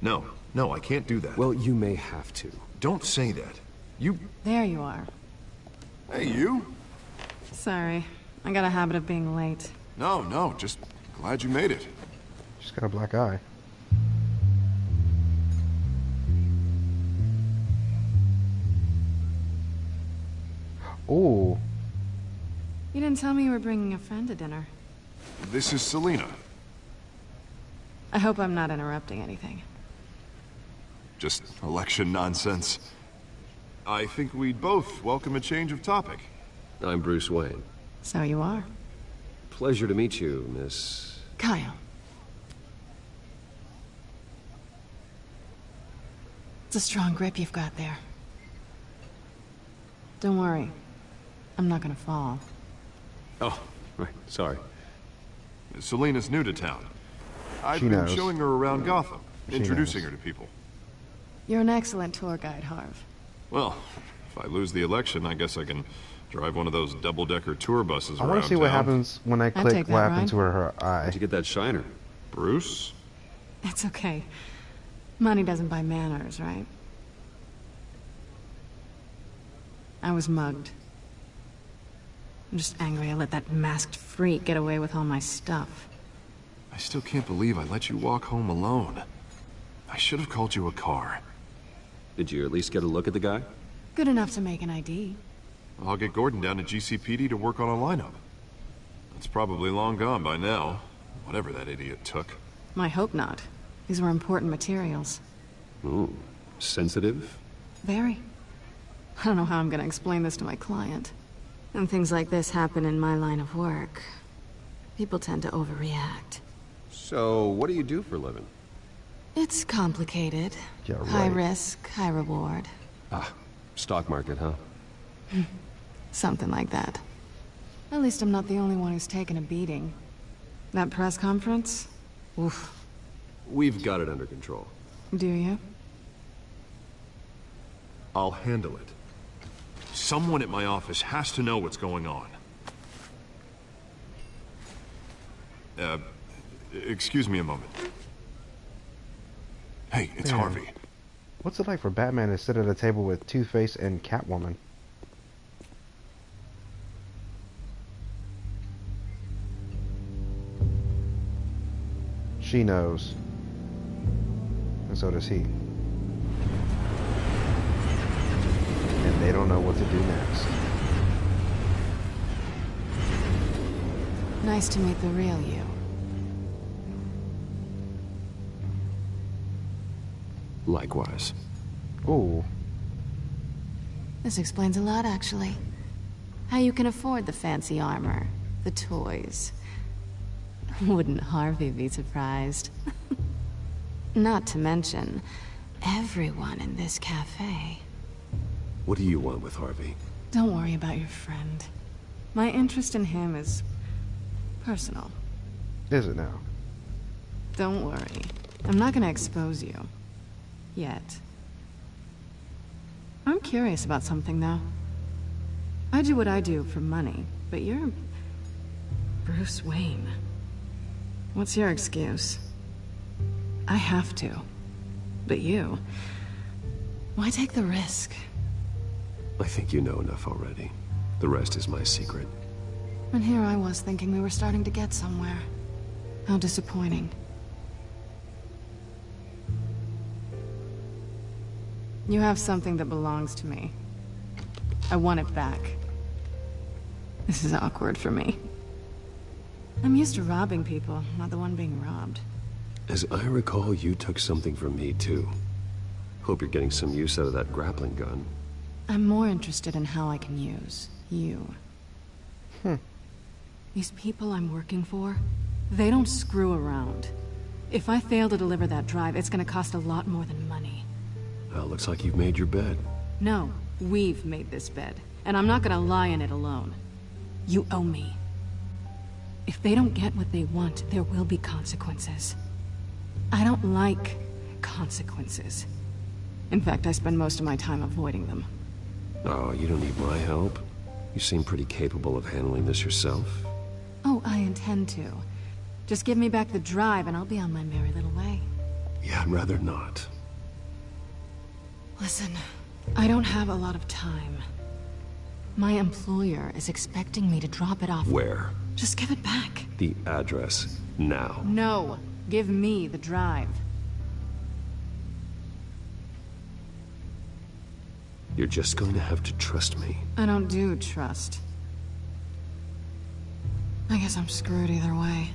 No, I can't do that. Well, you may have to. Don't say that. You... There you are. Hey, you? Sorry. I got a habit of being late. No, just glad you made it. She's got a black eye. Oh. You didn't tell me you were bringing a friend to dinner. This is Selina. I hope I'm not interrupting anything. Just election nonsense. I think we'd both welcome a change of topic. I'm Bruce Wayne. So you are. Pleasure to meet you, Miss... Kyle. It's a strong grip you've got there. Don't worry. I'm not gonna fall. Oh, right, sorry. Selina's new to town. I've She been knows. showing her around Gotham, She introducing knows. her to people. You're an excellent tour guide, Harv. Well, if I lose the election, I guess I can drive one of those double-decker tour buses I around want to see what town. happens when I I'd click take what that happened ride. to her eye. How'd you get that shiner? Bruce? It's okay. Money doesn't buy manners, right? I was mugged. I'm just angry I let that masked freak get away with all my stuff. I still can't believe I let you walk home alone. I should have called you a car. Did you at least get a look at the guy? Good enough to make an ID. I'll get Gordon down to GCPD to work on a lineup. It's probably long gone by now, whatever that idiot took. I hope not. These were important materials. Ooh, sensitive? Very. I don't know how I'm gonna explain this to my client. When things like this happen in my line of work, people tend to overreact. So, what do you do for a living? It's complicated. Yeah, right. High risk, high reward. Ah, stock market, huh? Something like that. At least I'm not the only one who's taken a beating. That press conference? Oof. We've got it under control. Do you? I'll handle it. Someone at my office has to know what's going on. Excuse me a moment. Hey, it's Man. Harvey. What's it like for Batman to sit at a table with Two-Face and Catwoman? She knows. And so does he. And they don't know what to do next. Nice to meet the real you. Likewise. Ooh. This explains a lot, actually. How you can afford the fancy armor, the toys. Wouldn't Harvey be surprised? Not to mention, everyone in this cafe. What do you want with Harvey? Don't worry about your friend. My interest in him is personal. Is it now? Don't worry. I'm not gonna expose you. Yet. I'm curious about something, though. I do what I do for money, but you're Bruce Wayne. What's your excuse? I have to. But you... why take the risk? I think you know enough already. The rest is my secret. And here I was thinking we were starting to get somewhere. How disappointing. You have something that belongs to me. I want it back. This is awkward for me. I'm used to robbing people, not the one being robbed. As I recall, you took something from me, too. Hope you're getting some use out of that grappling gun. I'm more interested in how I can use you. These people I'm working for, they don't screw around. If I fail to deliver that drive, it's gonna cost a lot more than money. Well, looks like you've made your bed. No, we've made this bed, and I'm not gonna lie in it alone. You owe me. If they don't get what they want, there will be consequences. I don't like consequences. In fact, I spend most of my time avoiding them. Oh, you don't need my help. You seem pretty capable of handling this yourself. Oh, I intend to. Just give me back the drive and I'll be on my merry little way. Yeah, I'd rather not. Listen, I don't have a lot of time. My employer is expecting me to drop it off. Where? Just give it back. The address, now. No, give me the drive. You're just going to have to trust me. I don't do trust. I guess I'm screwed either way.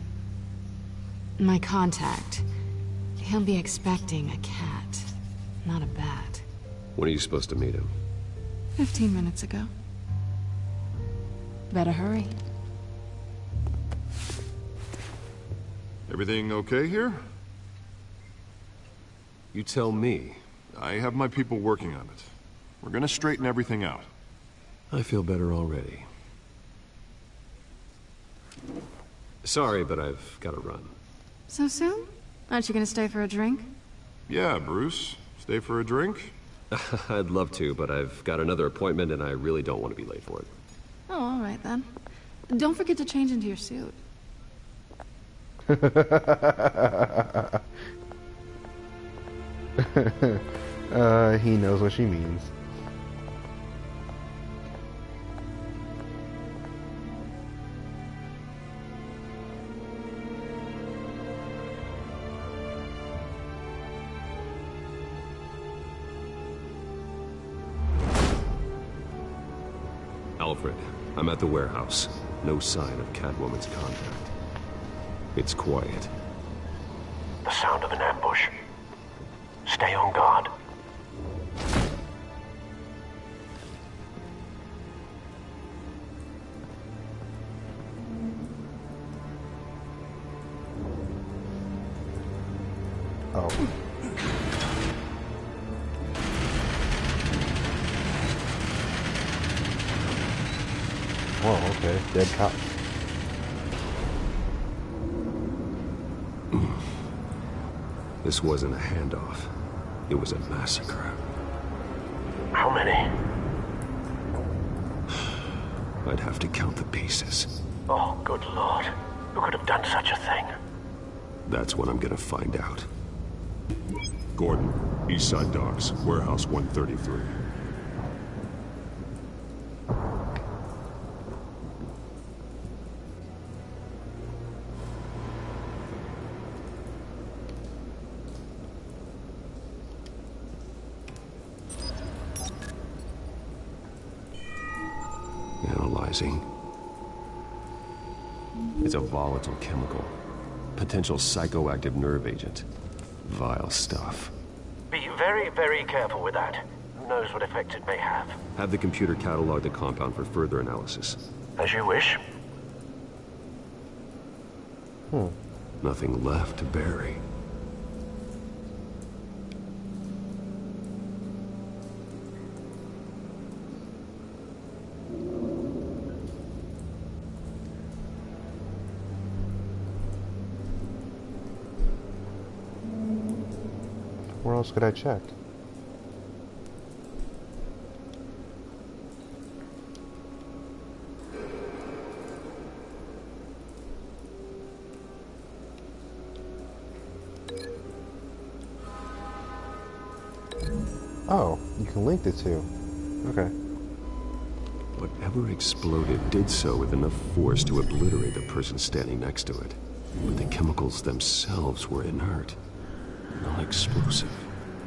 My contact, he'll be expecting a cat, not a bat. When are you supposed to meet him? 15 minutes ago. Better hurry. Everything okay here? You tell me. I have my people working on it. We're gonna straighten everything out. I feel better already. Sorry, but I've got to run. So soon? Aren't you gonna stay for a drink? Yeah, Bruce. Stay for a drink? I'd love to, but I've got another appointment and I really don't want to be late for it. Oh, all right then. Don't forget to change into your suit. He knows what she means. Alfred, I'm at the warehouse. No sign of Catwoman's contact. It's quiet. The sound of an ambush. Stay on guard. Oh. Oh, okay. Dead cop. This wasn't a handoff. It was a massacre. How many? I'd have to count the pieces. Oh, good lord. Who could have done such a thing? That's what I'm gonna find out. Gordon, Eastside Docks, Warehouse 133. compromising. It's a volatile chemical. Potential psychoactive nerve agent. Vile stuff. Be very, very careful with that. Who knows what effects it may have. Have the computer catalog the compound for further analysis. As you wish. Nothing left to bury. Where else could I check? Oh, you can link the two. Okay. Whatever exploded did so with enough force to obliterate the person standing next to it. But the chemicals themselves were inert. Non-explosive.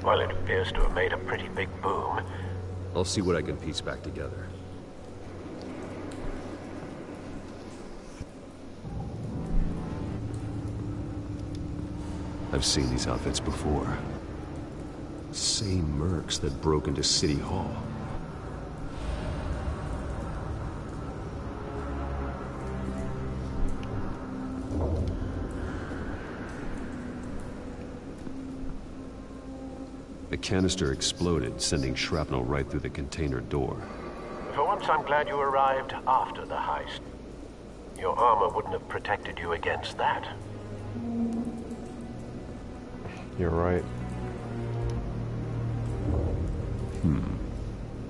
Well, it appears to have made a pretty big boom. I'll see what I can piece back together. I've seen these outfits before. Same mercs that broke into City Hall. The canister exploded, sending shrapnel right through the container door. For once, I'm glad you arrived after the heist. Your armor wouldn't have protected you against that. You're right.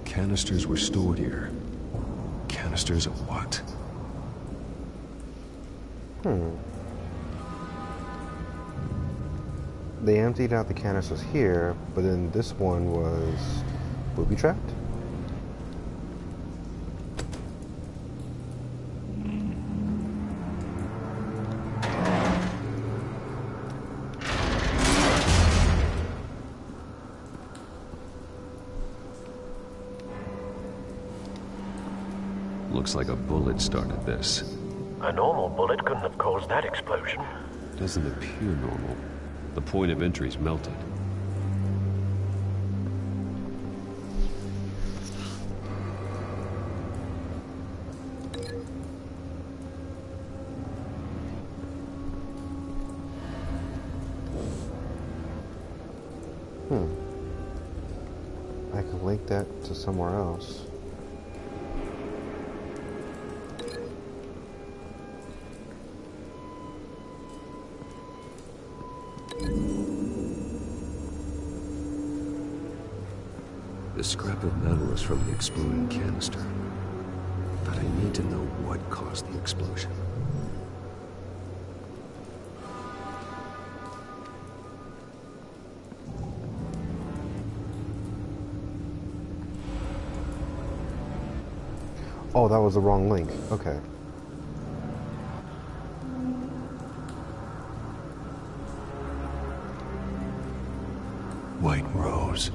Canisters were stored here. Canisters of what? They emptied out the canisters here, but then this one was booby-trapped? Looks like a bullet started this. A normal bullet couldn't have caused that explosion. Doesn't appear normal. The point of entry's melted. I can link that to somewhere else. The scrap of metal is from the exploding canister. But I need to know what caused the explosion. Oh, that was the wrong link. Okay. White Rose.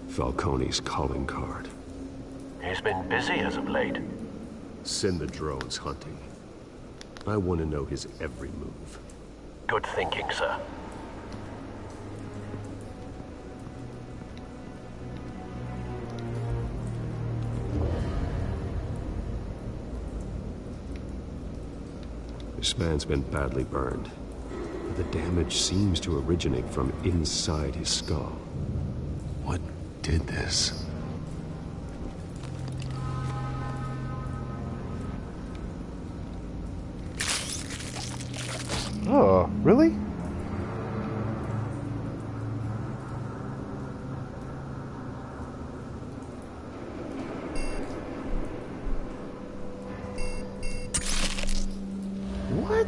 Falcone's calling card. He's been busy as of late. Send the drones hunting. I want to know his every move. Good thinking, sir. This man's been badly burned. The damage seems to originate from inside his skull. What did this? Oh, really? What?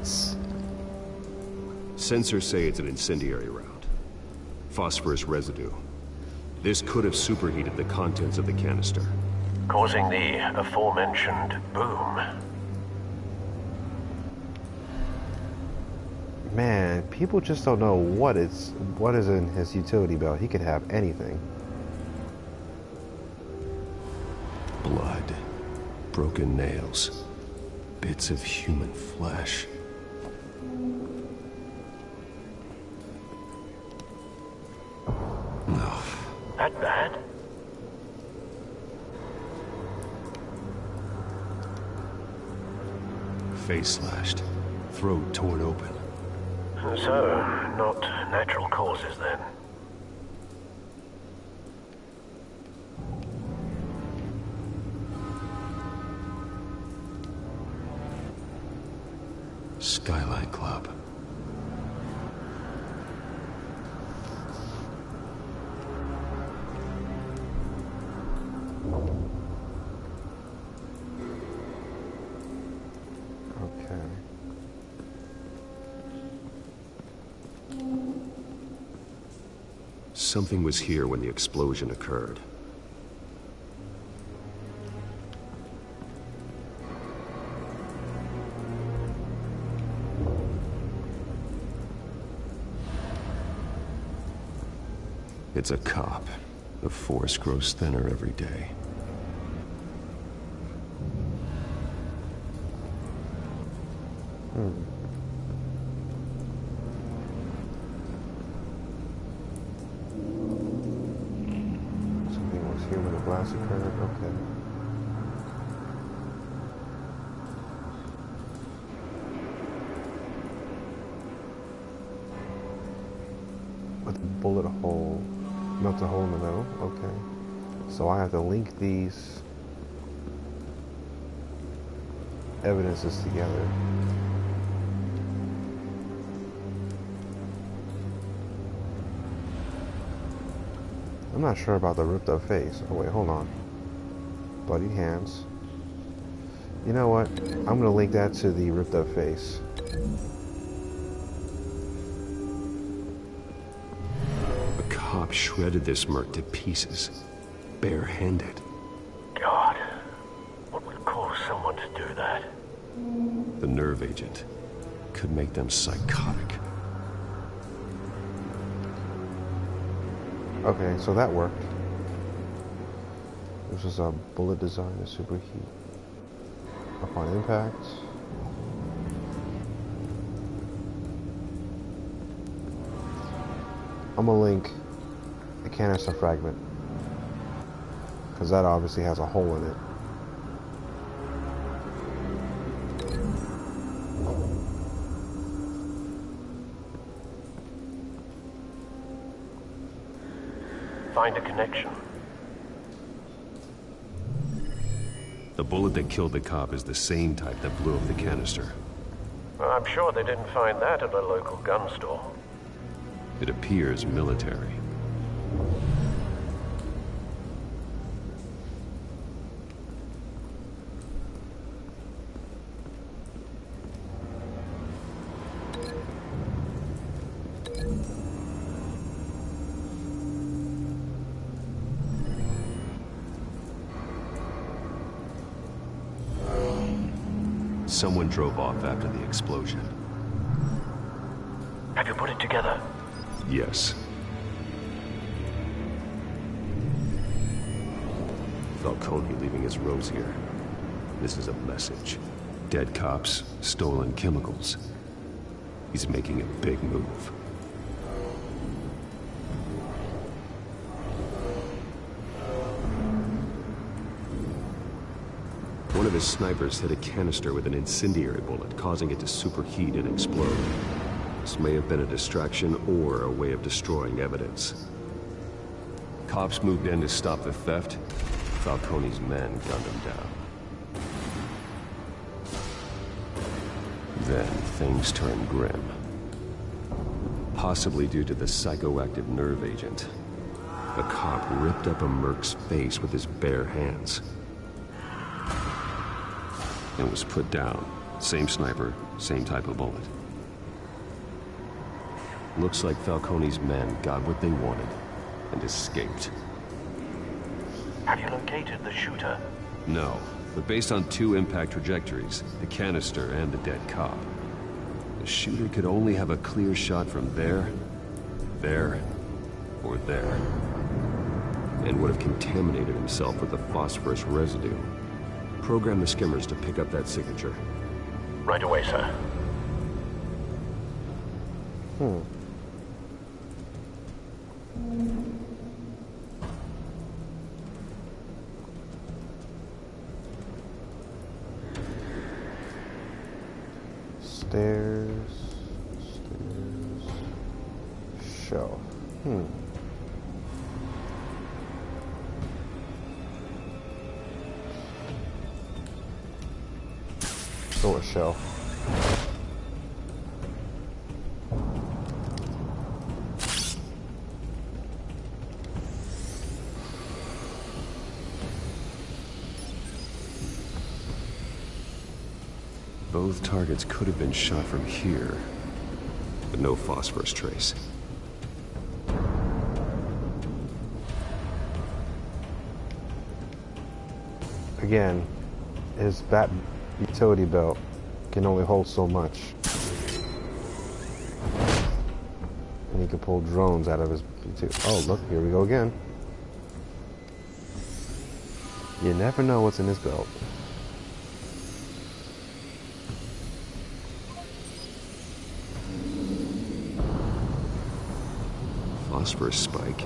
Sensors say it's an incendiary round. Phosphorus residue. This could have superheated the contents of the canister. Causing the aforementioned boom. Man, people just don't know what is in his utility belt. He could have anything. Blood, broken nails, bits of human flesh. No. That bad? Face slashed, throat torn open. So, not natural causes then. Skyline Club. Okay. Something was here when the explosion occurred. It's a cop. The force grows thinner every day. Something was here when the blast occurred. Okay. With a bullet hole. Melts a hole in the middle. Okay. So I have to link these evidences together. I'm not sure about the ripped up face. Oh wait, hold on. Bloody hands. You know what? I'm gonna link that to the ripped up face. A cop shredded this merc to pieces, barehanded. God, what would cause someone to do that? The nerve agent could make them psychotic. Okay, so that worked. This is a bullet designed to superheat upon impact. I'm gonna link the canister fragment because that obviously has a hole in it. Find a connection. The bullet that killed the cop is the same type that blew up the canister. I'm sure they didn't find that at a local gun store. It appears military. Someone drove off after the explosion. Have you put it together? Yes. Falcone leaving his rose here. This is a message. Dead cops, stolen chemicals. He's making a big move. One of his snipers hit a canister with an incendiary bullet, causing it to superheat and explode. This may have been a distraction or a way of destroying evidence. Cops moved in to stop the theft. Falcone's men gunned him down. Then things turned grim. Possibly due to the psychoactive nerve agent. A cop ripped up a merc's face with his bare hands. And was put down. Same sniper, same type of bullet. Looks like Falcone's men got what they wanted and escaped. Have you located the shooter? No, but based on two impact trajectories, the canister and the dead cop, the shooter could only have a clear shot from there, or there. and would have contaminated himself with the phosphorus residue. Program the skimmers to pick up that signature. Right away, sir. Stairs. Shelf. So a shelf. Both targets could have been shot from here, but no phosphorus trace. Again, his bat utility belt can only hold so much. And he can pull drones out of his... Oh, look, here we go again. You never know what's in his belt. Phosphorus spike.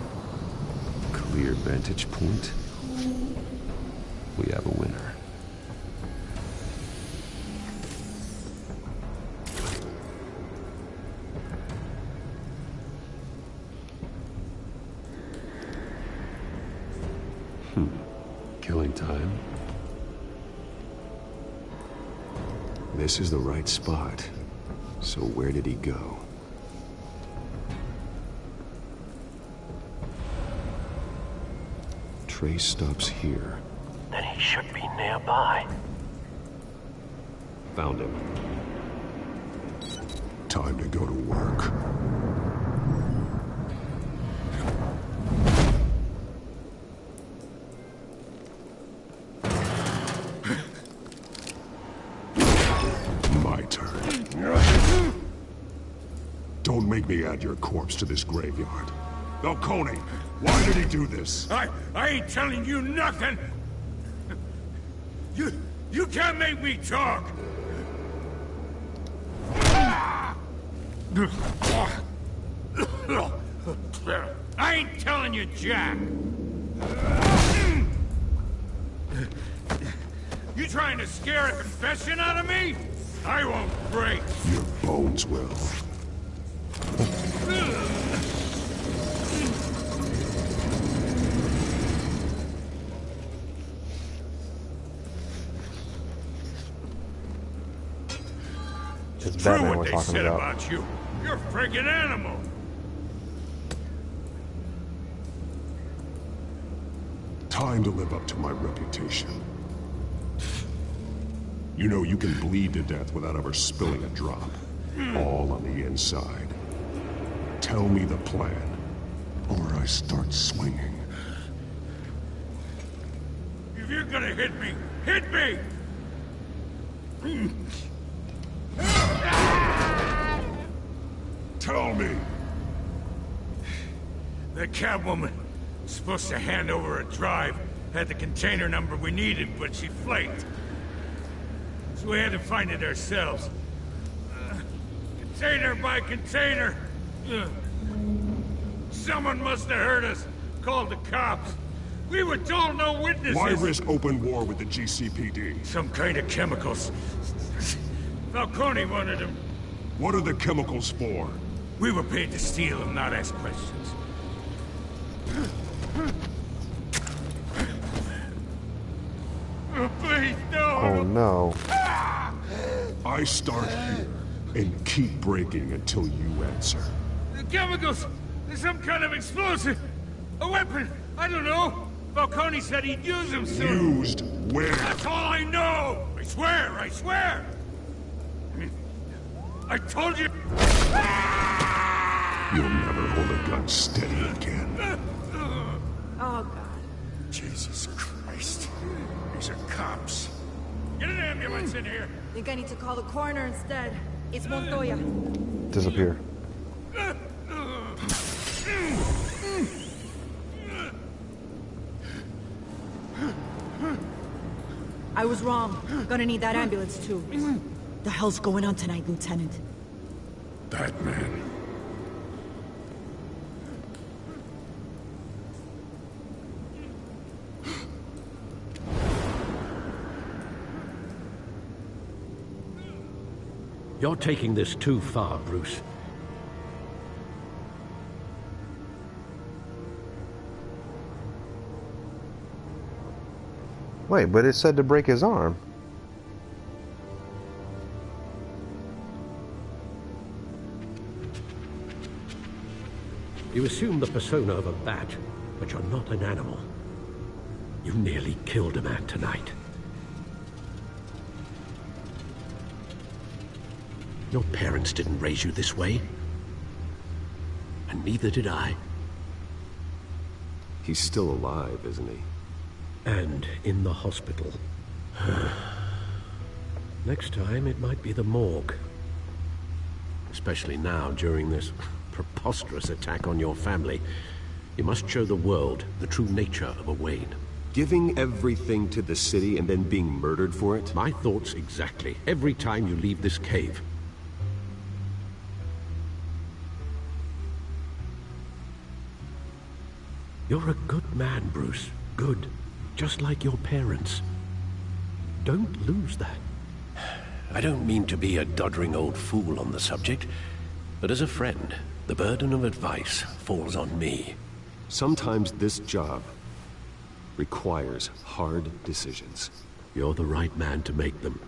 Clear vantage point. We have a winner. Killing time. This is the right spot. So where did he go? Trace stops here. Then he should be nearby. Found him. Time to go to work. My turn. Don't make me add your corpse to this graveyard. Falcone, why did he do this? I ain't telling you nothing! You can't make me talk! I ain't telling you, Jack! You trying to scare a confession out of me? I won't break! Your bones will. It's True Batman what we're they talking said about. about you. You're a friggin' animal. Time to live up to my reputation. You know, you can bleed to death without ever spilling a drop. All on the inside. Tell me the plan, or I start swinging. If you're gonna hit me, hit me! Tell me! The Catwoman was supposed to hand over a drive, had the container number we needed, but she flaked. So we had to find it ourselves. Container by container. Someone must have heard us, called the cops. We were told no witnesses. Why risk open war with the GCPD? Some kind of chemicals. Falcone wanted them. What are the chemicals for? We were paid to steal and not ask questions. Oh, please, no! Oh no. I start here and keep breaking until you answer. The chemicals! There's some kind of explosive! A weapon! I don't know! Falcone said he'd use them soon! Used where? That's all I know! I swear! I swear! I told you! You'll never hold a gun steady again. Oh, God. Jesus Christ. These are cops. Get an ambulance in here! Think I need to call the coroner instead. It's Montoya. Disappear. I was wrong. Gonna need that ambulance, too. The hell's going on tonight, Lieutenant? Batman. You're taking this too far, Bruce. Wait, but it said to break his arm. You assume the persona of a bat, but you're not an animal. You nearly killed a man tonight. Your parents didn't raise you this way. And neither did I. He's still alive, isn't he? And in the hospital. Next time, it might be the morgue. Especially now, during this preposterous attack on your family. You must show the world the true nature of a Wayne. Giving everything to the city and then being murdered for it? My thoughts exactly. Every time you leave this cave. You're a good man, Bruce. Good. Just like your parents. Don't lose that. I don't mean to be a doddering old fool on the subject, but as a friend, the burden of advice falls on me. Sometimes this job requires hard decisions. You're the right man to make them.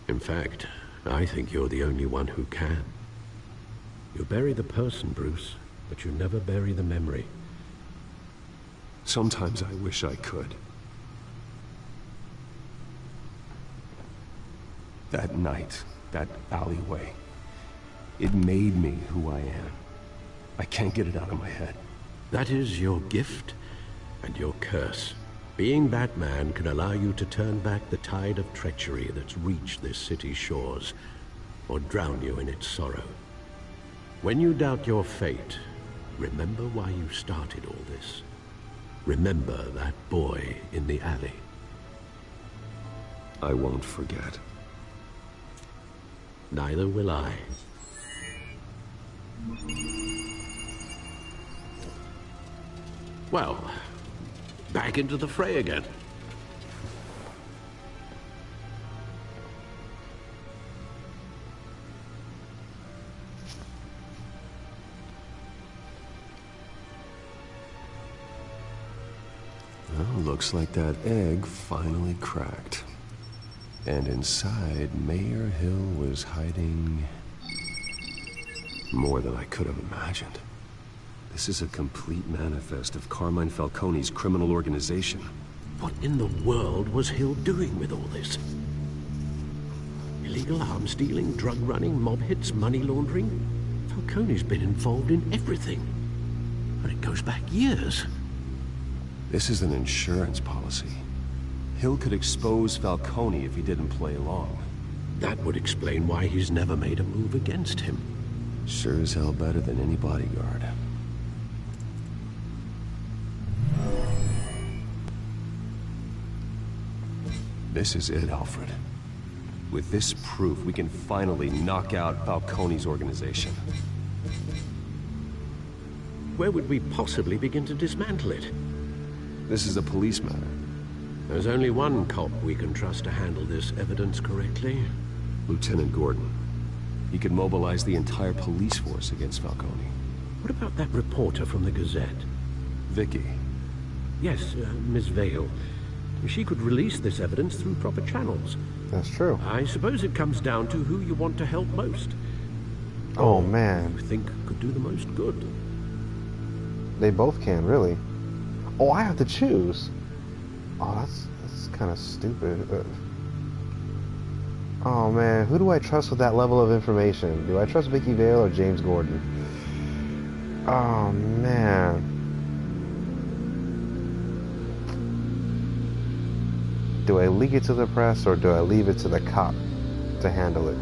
In fact, I think you're the only one who can. You bury the person, Bruce, but you never bury the memory. Sometimes I wish I could. That night, that alleyway, it made me who I am. I can't get it out of my head. That is your gift and your curse. Being Batman can allow you to turn back the tide of treachery that's reached this city's shores, or drown you in its sorrow. When you doubt your fate, remember why you started all this. Remember that boy in the alley. I won't forget. Neither will I. Well, back into the fray again. Well, looks like that egg finally cracked. And inside, Mayor Hill was hiding more than I could have imagined. This is a complete manifest of Carmine Falcone's criminal organization. What in the world was Hill doing with all this? Illegal arms dealing, drug running, mob hits, money laundering? Falcone's been involved in everything. And it goes back years. This is an insurance policy. Hill could expose Falcone if he didn't play along. That would explain why he's never made a move against him. Sure as hell better than any bodyguard. This is it, Alfred. With this proof, we can finally knock out Falcone's organization. Where would we possibly begin to dismantle it? This is a police matter. There's only one cop we can trust to handle this evidence correctly. Lieutenant Gordon. He could mobilize the entire police force against Falcone. What about that reporter from the Gazette? Vicky. Yes, Miss Vale. She could release this evidence through proper channels. That's true. I suppose it comes down to who you want to help most. Oh, man. Who you think could do the most good. They both can, really. Oh, I have to choose. Oh, that's kind of stupid. Oh, man. Who do I trust with that level of information? Do I trust Vicky Vale or James Gordon? Oh, man. Do I leak it to the press or do I leave it to the cop to handle it?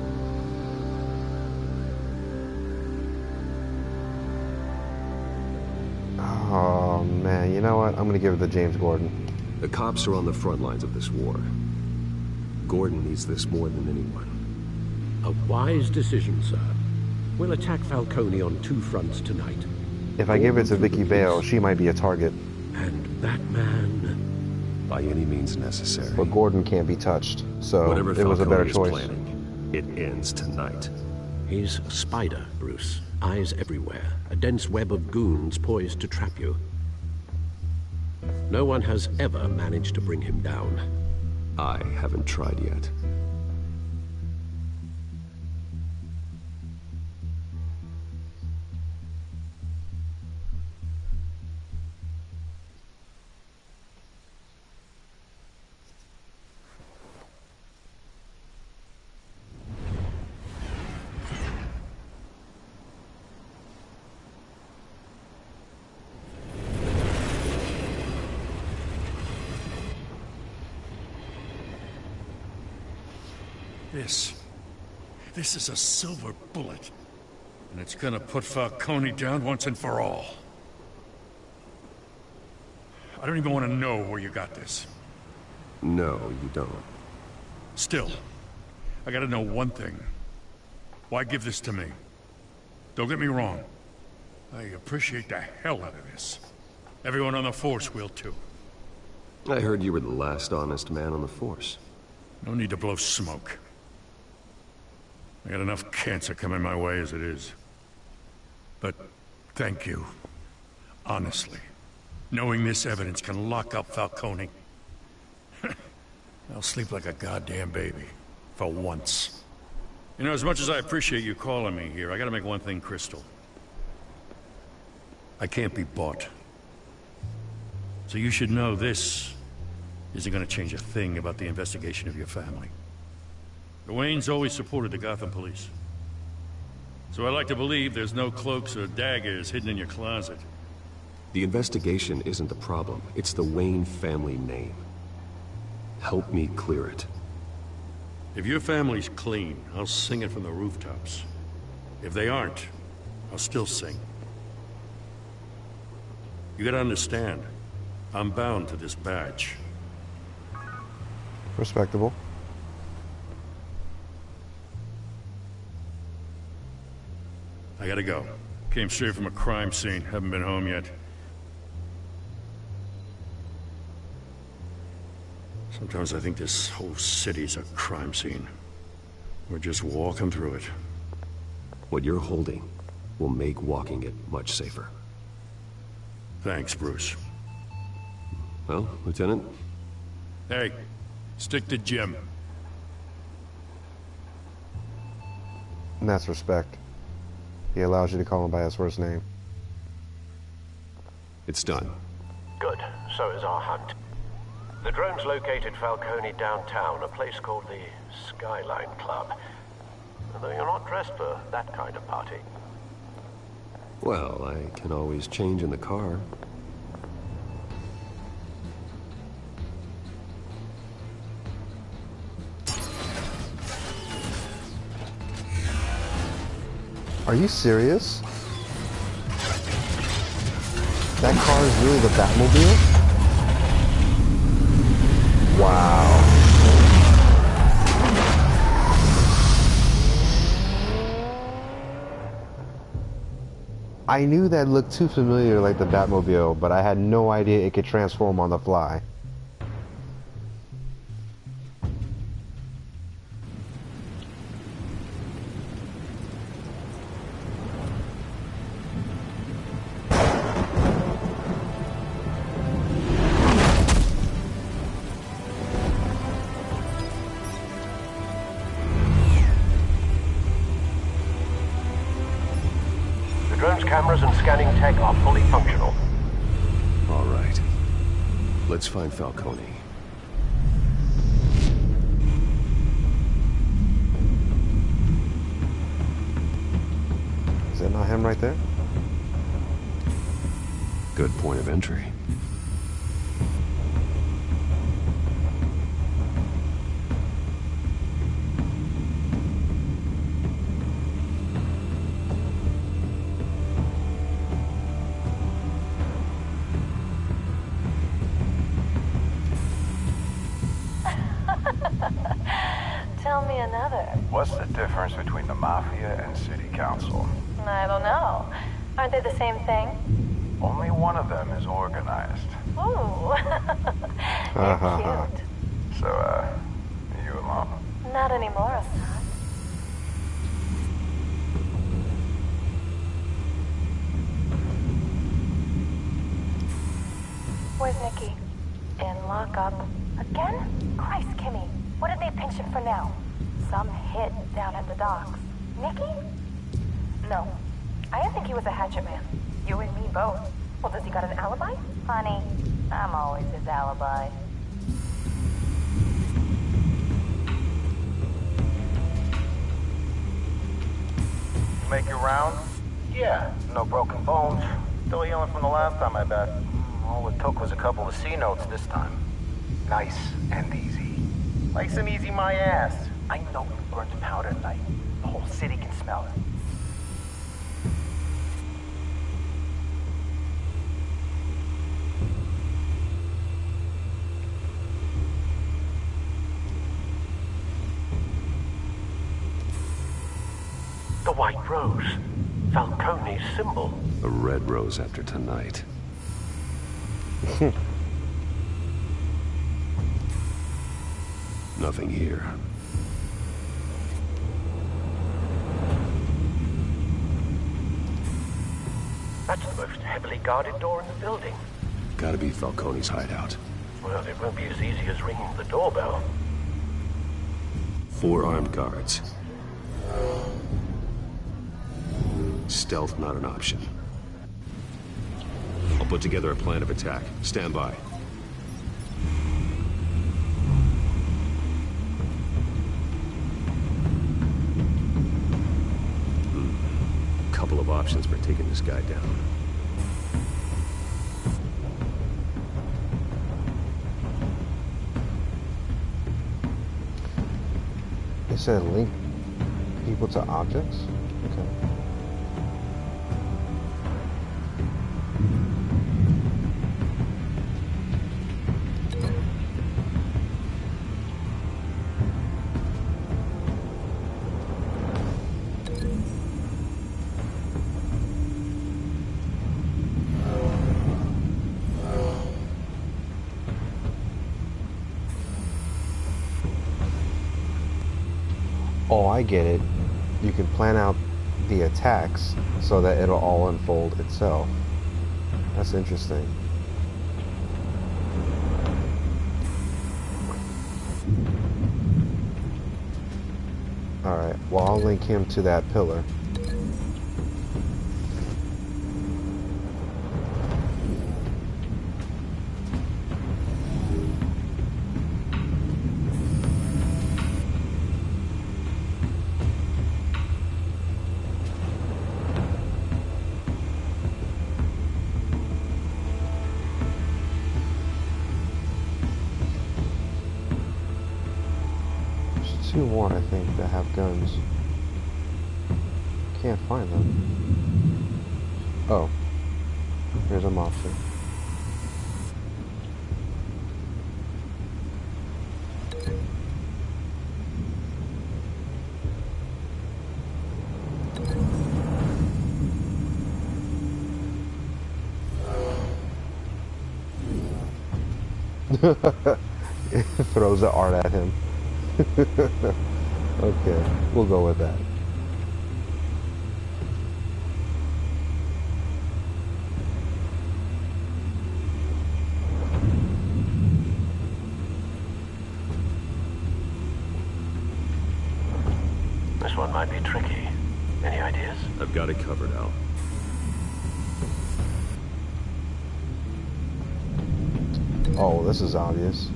Oh, man. You know what? I'm going to give it to James Gordon. The cops are on the front lines of this war. Gordon needs this more than anyone. A wise decision, sir. We'll attack Falcone on 2 fronts tonight. If I give it to Vicky Vale, she might be a target. And Batman... By any means necessary. But Gordon can't be touched, so Whatever it was a better Falcone choice. is planning, it ends tonight. He's a spider, Bruce. Eyes everywhere. A dense web of goons poised to trap you. No one has ever managed to bring him down. I haven't tried yet. This is a silver bullet. And it's gonna put Falcone down once and for all. I don't even want to know where you got this. No, you don't. Still, I gotta know one thing. Why give this to me? Don't get me wrong. I appreciate the hell out of this. Everyone on the Force will too. I heard you were the last honest man on the Force. No need to blow smoke. I got enough cancer coming my way as it is. But thank you. Honestly. Knowing this evidence can lock up Falcone. I'll sleep like a goddamn baby. For once. You know, as much as I appreciate you calling me here, I gotta make one thing crystal. I can't be bought. So you should know this isn't gonna change a thing about the investigation of your family. The Waynes always supported the Gotham police. So I like to believe there's no cloaks or daggers hidden in your closet. The investigation isn't the problem. It's the Wayne family name. Help me clear it. If your family's clean, I'll sing it from the rooftops. If they aren't, I'll still sing. You gotta understand, I'm bound to this badge. Respectable. I gotta go. Came straight from a crime scene, haven't been home yet. Sometimes I think this whole city's a crime scene. We're just walking through it. What you're holding will make walking it much safer. Thanks, Bruce. Well, Lieutenant? Hey, stick to Jim. And that's respect. He allows you to call him by his first name. It's done. Good. So is our hunt. The drones located Falcone downtown, a place called the Skyline Club. Although you're not dressed for that kind of party. Well, I can always change in the car. Are you serious? That car is really the Batmobile? Wow. I knew that looked too familiar like the Batmobile, but I had no idea it could transform on the fly. Cameras and scanning tech are fully functional. All right. Let's find Falcone. Is that not him right there? Good point of entry. What's the difference between the Mafia and City Council? I don't know. Aren't they the same thing? Only one of them is organized. Ooh. You're cute. So, are you alone? Not anymore, Assad. Where's Nikki? In lockup. Again? Christ, Kimmy. What did they pinch him for now? Some hit down at the docks. Nikki? No. I didn't think he was a hatchet man. You and me both. Well, does he got an alibi? Honey, I'm always his alibi. You make your rounds? Yeah, no broken bones. Still healing from the last time, I bet. All it took was a couple of C notes this time. Nice and easy. Nice and easy, my ass. I know you burned powder tonight. The whole city can smell it. The white rose. Falcone's symbol. A red rose after tonight. Nothing here. That's the most heavily guarded door in the building. Gotta be Falcone's hideout. Well, it won't be as easy as ringing the doorbell. 4 armed guards. Stealth not an option. I'll put together a plan of attack. Stand by. Couple of options for taking this guy down. It said link people to objects? Okay. Oh, I get it. You can plan out the attacks so that it'll all unfold itself. That's interesting. Alright, well, I'll link him to that pillar. Two more, I think, that have guns. Can't find them. Oh. Here's a option. Throws the art at him. Okay, we'll go with that. This one might be tricky. Any ideas? I've got it covered, Al. Oh, this is obvious.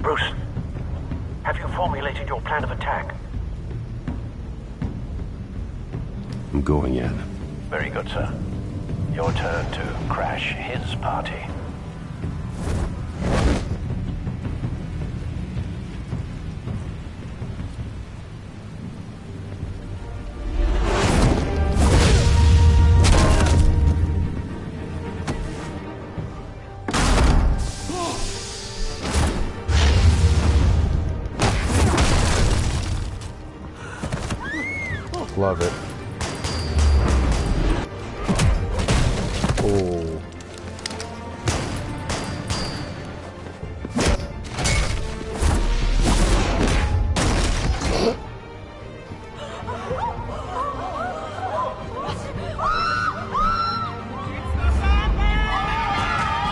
Bruce, have you formulated your plan of attack? I'm going in. Very good, sir. Your turn to crash his party. Love it. Oh.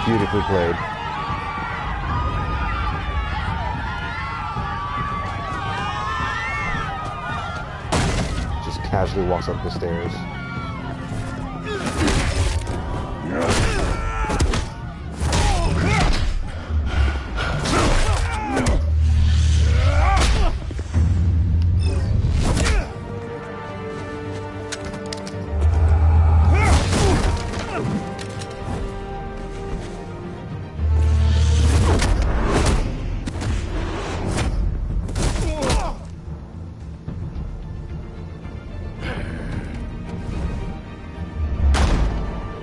Beautifully played. Just casually walks up the stairs.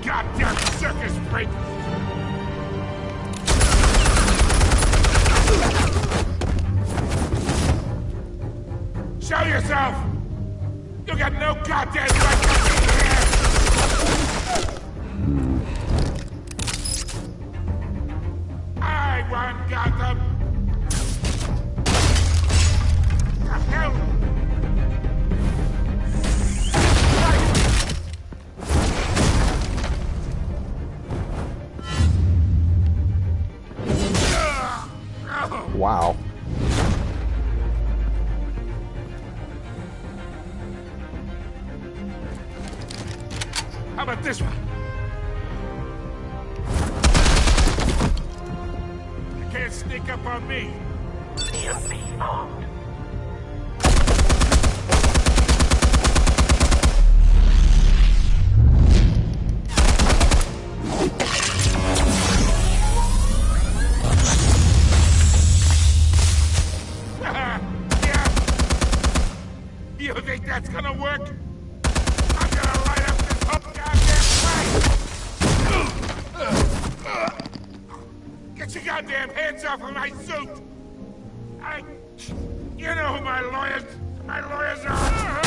Goddamn circus freak! Show yourself! You got no goddamn right to be here! I want Gotham! The hell? Wow. How about this one? You can't sneak up on me. EMP armed. You think that's gonna work? I'm gonna light up this whole goddamn place! Get your goddamn hands off of my suit! You know who my lawyers are!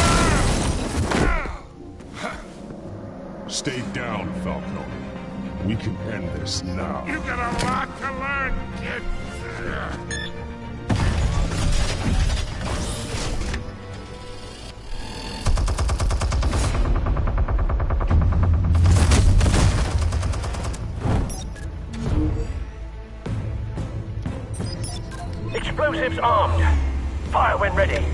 Stay down, Falcone. We can end this now. You got a lot to learn, kid! Explosives armed. Fire when ready.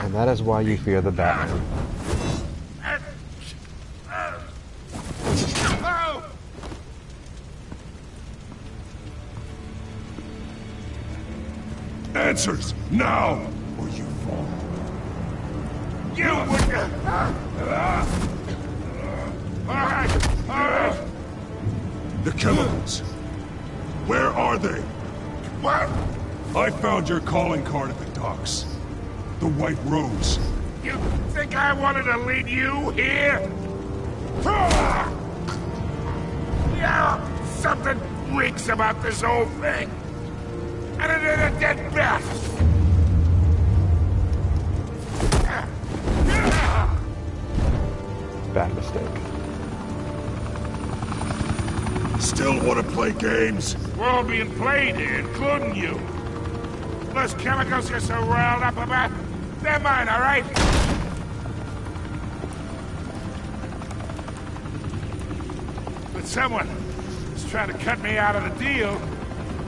And that is why you fear the Batman. Answers, now, or you fall. You wouldn't... Alright. The chemicals. Where are they? What? I found your calling card at the docks. The White Rose. You think I wanted to lead you here? Yeah, something reeks about this whole thing. And it ain't a dead bat. Bad mistake. Still want to play games? We're all being played here, including you. Those chemicals you're so riled up about, they're mine, all right? But someone is trying to cut me out of the deal,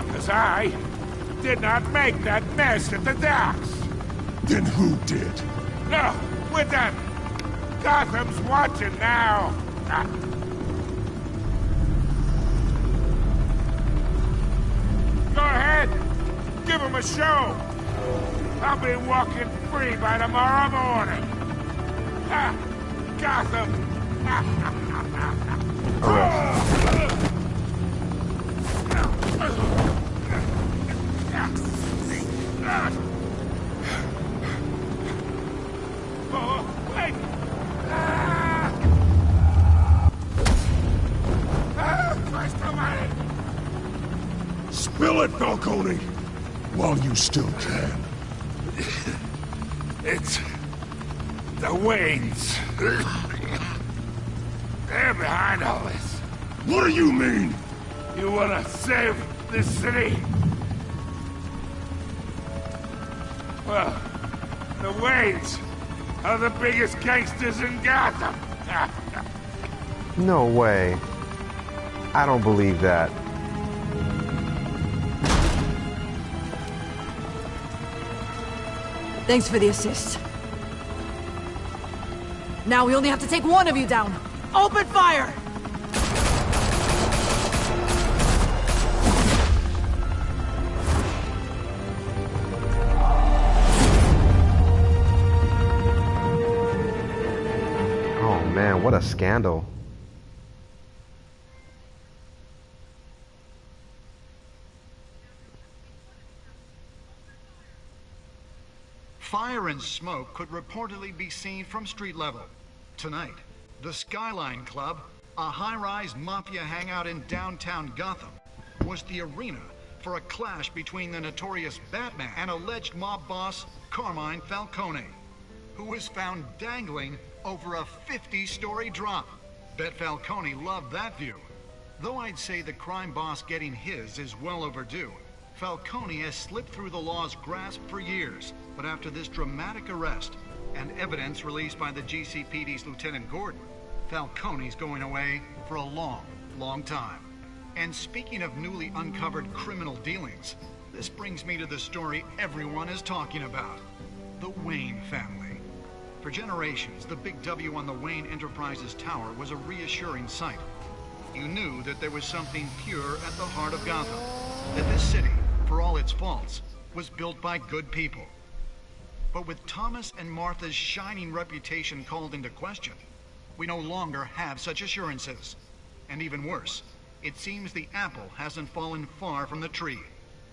because I did not make that mess at the docks. Then who did? No, we're done. Gotham's watching now. Go ahead. Give him a show. I'll be walking free by tomorrow morning. Gotham. Spill it, Falcone! While you still can. It's... the Waynes. They're behind all this. What do you mean? You wanna save this city? Well, the Waynes are the biggest gangsters in Gotham. No way. I don't believe that. Thanks for the assist. Now we only have to take one of you down. Open fire! Oh man, what a scandal. Fire and smoke could reportedly be seen from street level. Tonight, the Skyline Club, a high-rise mafia hangout in downtown Gotham, was the arena for a clash between the notorious Batman and alleged mob boss Carmine Falcone, who was found dangling over a 50-story drop. Bet Falcone loved that view. Though I'd say the crime boss getting his is well overdue. Falcone has slipped through the law's grasp for years, but after this dramatic arrest and evidence released by the GCPD's Lieutenant Gordon, Falcone's going away for a long, long time. And speaking of newly uncovered criminal dealings, this brings me to the story everyone is talking about. The Wayne family. For generations, the big W on the Wayne Enterprises Tower was a reassuring sight. You knew that there was something pure at the heart of Gotham. That this city, for all its faults, was built by good people. But with Thomas and Martha's shining reputation called into question, we no longer have such assurances. And even worse, it seems the apple hasn't fallen far from the tree.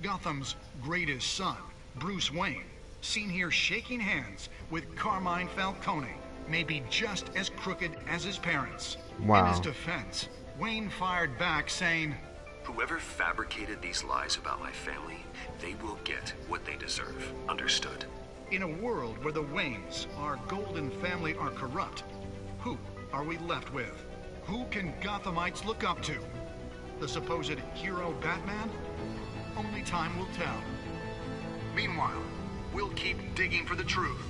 Gotham's greatest son, Bruce Wayne, seen here shaking hands with Carmine Falcone, may be just as crooked as his parents. Wow. In his defense, Wayne fired back saying, "Whoever fabricated these lies about my family, they will get what they deserve. Understood?" in a world where the Waynes, our golden family, are corrupt, who are we left with? Who can Gothamites look up to? The supposed hero Batman? Only time will tell. Meanwhile, we'll keep digging for the truth.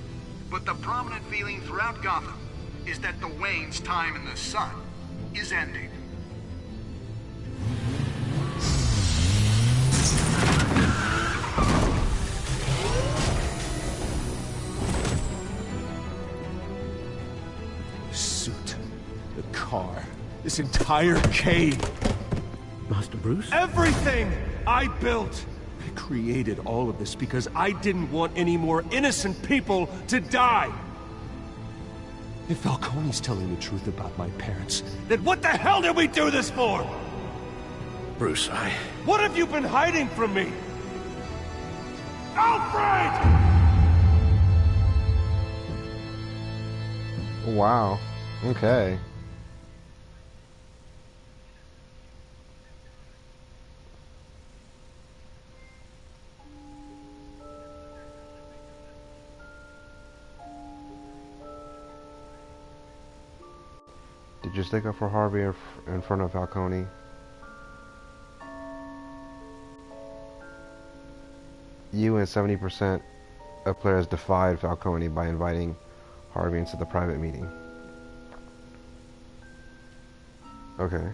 But the prominent feeling throughout Gotham is that the Waynes' time in the sun is ending. Suit, the car, this entire cave. Master Bruce? Everything I built! I created all of this because I didn't want any more innocent people to die! If Falcone's telling the truth about my parents, then what the hell did we do this for? Bruce, What have you been hiding from me? Alfred! Wow. Okay. Did you stick up for Harvey in front of Falcone? You and 70% of players defied Falcone by inviting Harvey into the private meeting. Okay.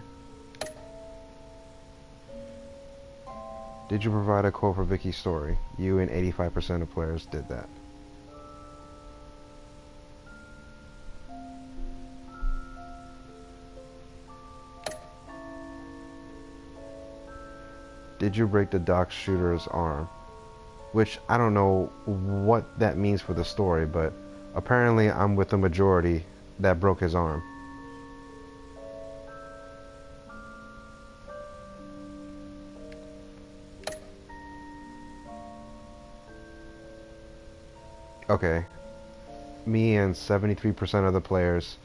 Did you provide a quote for Vicky's story? You and 85% of players did that. Did you break the dock shooter's arm? Which, I don't know what that means for the story, but apparently I'm with the majority that broke his arm. Okay. Me and 73% of the players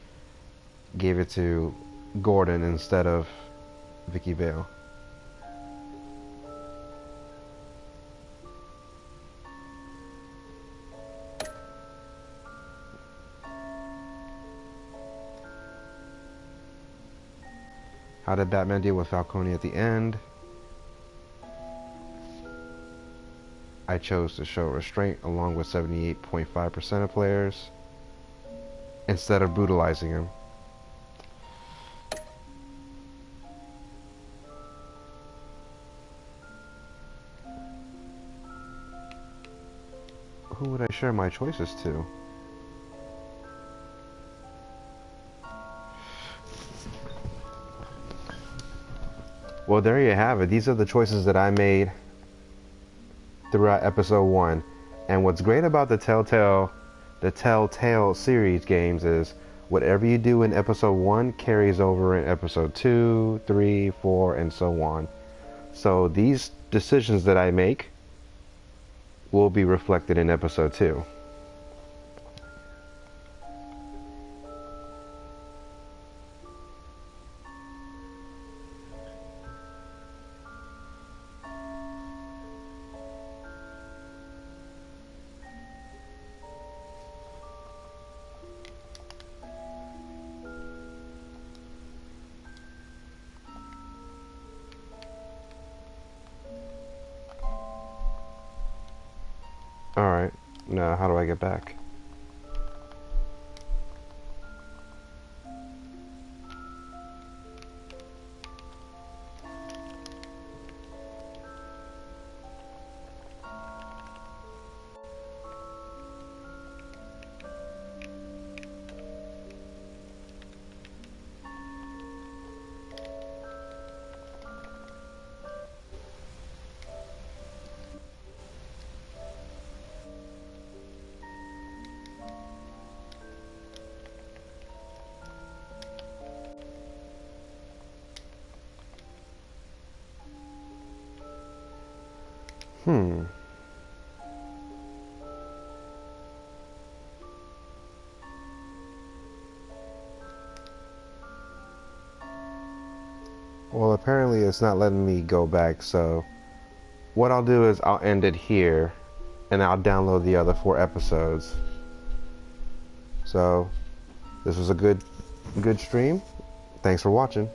gave it to Gordon instead of Vicky Vale. How did Batman deal with Falcone at the end? I chose to show restraint along with 78.5% of players instead of brutalizing him. Who would I share my choices to? Well, there you have it. These are the choices that I made throughout episode 1. And what's great about the TellTale series games is whatever you do in episode 1 carries over in episode 2, 3, 4, and so on. So these decisions that I make will be reflected in episode 2. Alright, now how do I get back? Well, apparently it's not letting me go back, so what I'll do is I'll end it here and I'll download the other 4 episodes. So, this was a good stream. Thanks for watching.